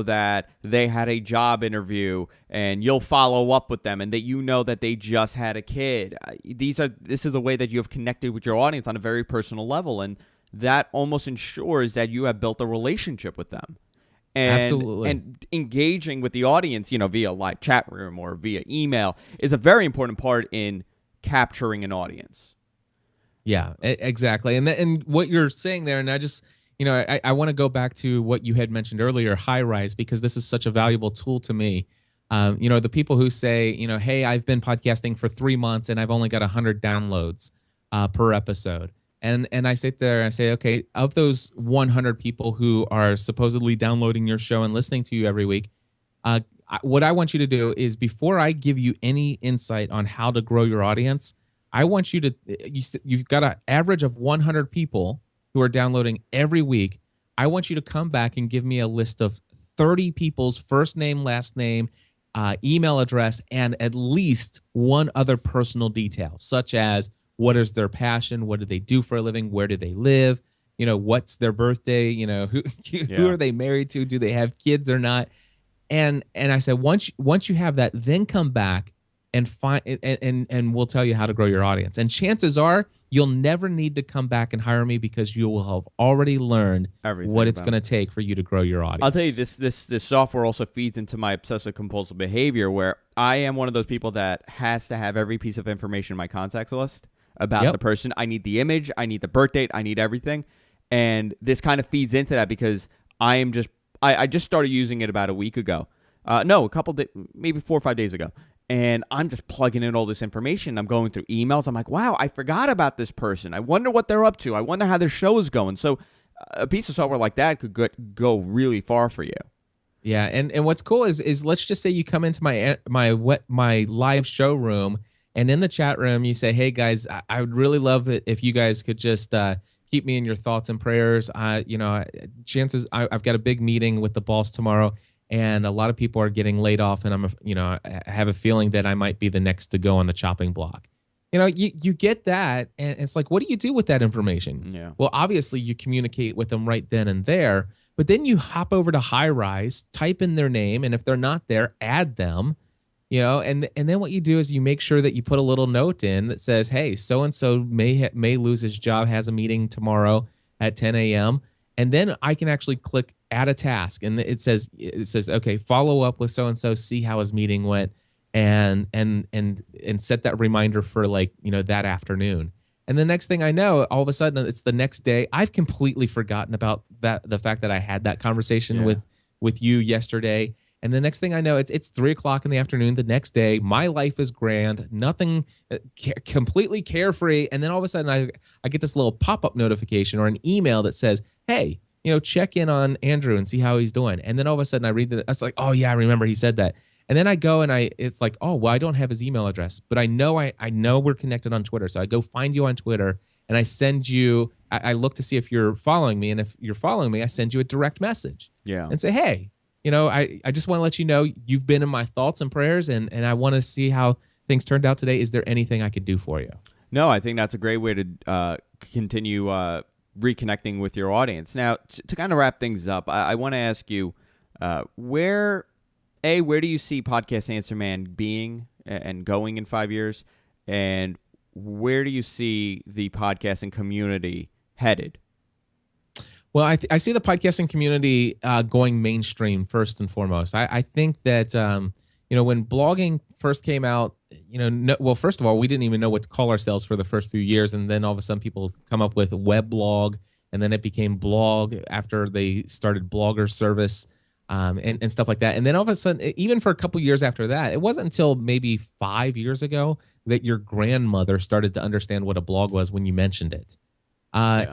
that they had a job interview, and you'll follow up with them, and that that they just had a kid. This is a way that you have connected with your audience on a very personal level, and that almost ensures that you have built a relationship with them. Absolutely. And engaging with the audience, via live chat room or via email is a very important part in capturing an audience. Yeah, exactly. And what you're saying there, and I just, I want to go back to what you had mentioned earlier, High Rise, because this is such a valuable tool to me. The people who say, hey, I've been podcasting for 3 months and I've only got 100 downloads per episode. And I sit there and I say, okay, of those 100 people who are supposedly downloading your show and listening to you every week, what I want you to do is before I give you any insight on how to grow your audience, I want you to, you've got an average of 100 people who are downloading every week. I want you to come back and give me a list of 30 people's first name, last name, email address, and at least one other personal detail, such as what is their passion, what do they do for a living, where do they live, what's their birthday, who are they married to, do they have kids or not? And I said, once you have that, then come back and find and we'll tell you how to grow your audience. And chances are you'll never need to come back and hire me because you will have already learned what it's going to take for you to grow your audience. I'll tell you, this software also feeds into my obsessive compulsive behavior, where I am one of those people that has to have every piece of information in my contacts list about the person. I need the image, I need the birth date, I need everything. And this kind of feeds into that because I just started using it about a week ago. A couple days, maybe 4 or 5 days ago. And I'm just plugging in all this information. I'm going through emails. I'm like, wow, I forgot about this person. I wonder what they're up to. I wonder how their show is going. So a piece of software like that could go really far for you. Yeah, and what's cool is let's just say you come into my live showroom, and in the chat room you say, hey guys, I would really love it if you guys could just keep me in your thoughts and prayers. Chances I've got a big meeting with the boss tomorrow, and a lot of people are getting laid off, and I have a feeling that I might be the next to go on the chopping block. You get that, and it's like, what do you do with that information? Yeah. Well, obviously you communicate with them right then and there, but then you hop over to High Rise, type in their name, and if they're not there, add them. And then what you do is you make sure that you put a little note in that says, hey, so and so may lose his job, has a meeting tomorrow at 10 a.m. And then I can actually click add a task, and it says, okay, follow up with so and so, see how his meeting went. and set that reminder for like, that afternoon. And the next thing I know, all of a sudden it's the next day. I've completely forgotten about the fact that I had that conversation Yeah. with you yesterday. And the next thing I know, it's 3 o'clock in the afternoon the next day. My life is grand, nothing, completely carefree. And then all of a sudden I get this little pop-up notification or an email that says, hey, check in on Andrew and see how he's doing. And then all of a sudden I read that. I was like, oh yeah, I remember he said that. And then I go and it's like, oh, well, I don't have his email address, but I know we're connected on Twitter. So I go find you on Twitter and I send you, I look to see if you're following me. And if you're following me, I send you a direct message Yeah. and say, hey, I just want to let you know you've been in my thoughts and prayers, and I want to see how things turned out today. Is there anything I could do for you? No, I think that's a great way to continue reconnecting with your audience. Now, to kind of wrap things up, I want to ask you, where do you see Podcast Answer Man being and going in 5 years? And where do you see the podcasting community headed? Well, I see the podcasting community going mainstream first and foremost. I think that when blogging first came out, well, first of all, we didn't even know what to call ourselves for the first few years, and then all of a sudden people come up with weblog, and then it became blog after they started Blogger service, and stuff like that. And then all of a sudden, even for a couple years after that, it wasn't until maybe 5 years ago that your grandmother started to understand what a blog was when you mentioned it. Yeah.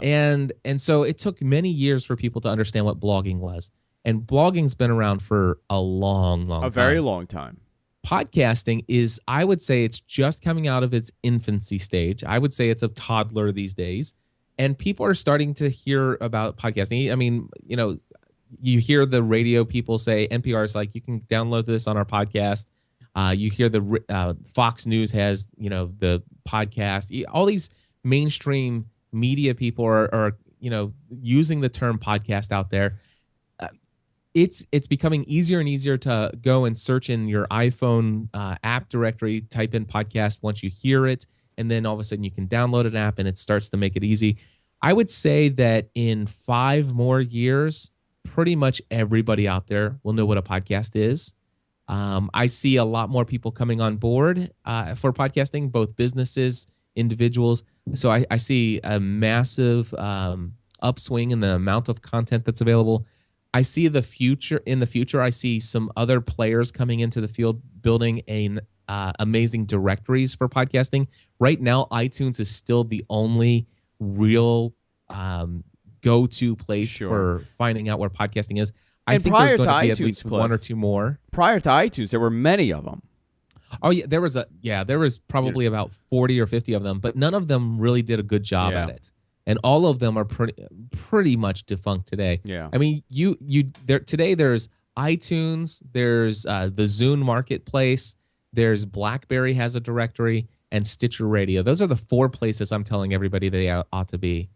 And so it took many years for people to understand what blogging was. And blogging's been around for a long time. A very long time. Podcasting is, I would say it's just coming out of its infancy stage. I would say it's a toddler these days. And people are starting to hear about podcasting. I mean, you hear the radio people say, NPR is like, you can download this on our podcast. You hear the Fox News has, the podcast. All these mainstream media people are using the term podcast out there. It's becoming easier and easier to go and search in your iPhone app directory, type in podcast once you hear it, and then all of a sudden you can download an app and it starts to make it easy. I would say that in 5 more years, pretty much everybody out there will know what a podcast is. I see a lot more people coming on board for podcasting, both businesses, individuals. So I see a massive upswing in the amount of content that's available. I see the future. In the future, I see some other players coming into the field, building amazing directories for podcasting. Right now, iTunes is still the only real go-to place for finding out where podcasting is. I think there's going to be at least one or two more. Prior to iTunes, there were many of them. Oh yeah, there was probably about 40 or 50 of them, but none of them really did a good job at it. And all of them are pretty much defunct today. Yeah. I mean, today there's iTunes, there's the Zune Marketplace, there's BlackBerry has a directory, and Stitcher Radio. Those are the 4 places I'm telling everybody they ought to be.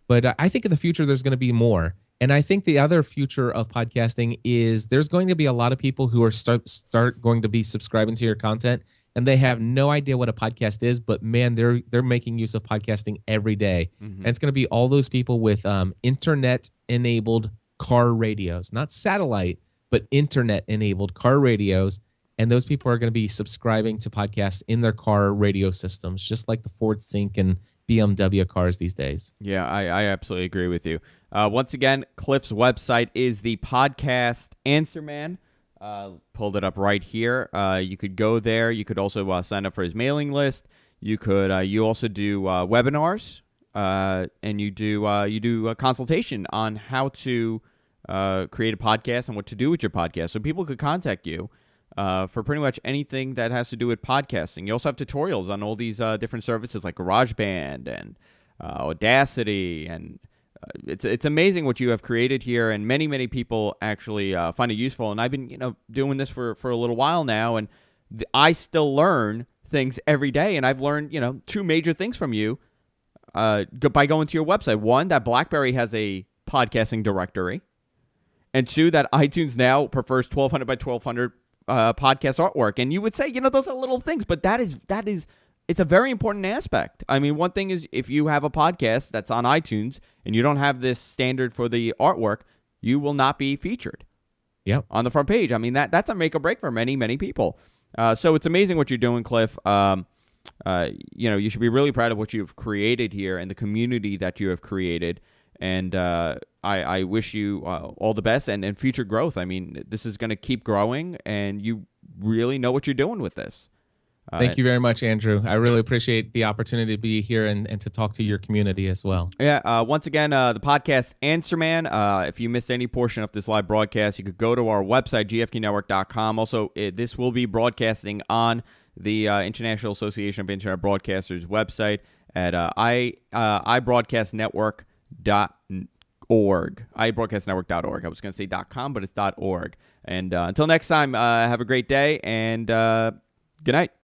But I think in the future there's going to be more. And I think the other future of podcasting is there's going to be a lot of people who are start going to be subscribing to your content, and they have no idea what a podcast is, but man, they're making use of podcasting every day. Mm-hmm. And it's going to be all those people with internet-enabled car radios, not satellite, but internet-enabled car radios. And those people are going to be subscribing to podcasts in their car radio systems, just like the Ford Sync and BMW cars these days. Yeah, I absolutely agree with you. Once again, Cliff's website is the Podcast Answer Man. Pulled it up right here. You could go there. You could also sign up for his mailing list. You could. You also do webinars, and you do a consultation on how to create a podcast and what to do with your podcast. So people could contact you for pretty much anything that has to do with podcasting. You also have tutorials on all these different services like GarageBand and Audacity, and it's amazing what you have created here, and many people actually find it useful. And I've been doing this for a little while now, and I still learn things every day. And I've learned 2 major things from you by going to your website. 1, that BlackBerry has a podcasting directory, and 2, that iTunes now prefers 1200 by 1200 podcast artwork. And you would say those are little things, but that is it's a very important aspect. I mean, one thing is if you have a podcast that's on iTunes and you don't have this standard for the artwork, you will not be featured on the front page. I mean, that's a make or break for many people. So it's amazing what you're doing, Cliff. You should be really proud of what you've created here and the community that you have created. And I wish you all the best and future growth. I mean, this is going to keep growing, and you really know what you're doing with this. Thank you very much, Andrew. I really appreciate the opportunity to be here and to talk to your community as well. Yeah. Once again, the podcast Answer Man. If you missed any portion of this live broadcast, you could go to our website, gfknetwork.com. Also, this will be broadcasting on the International Association of Internet Broadcasters website at ibroadcastnetwork.org. ibroadcastnetwork.org. I was going to say .com, but it's .org. And until next time, have a great day, and good night.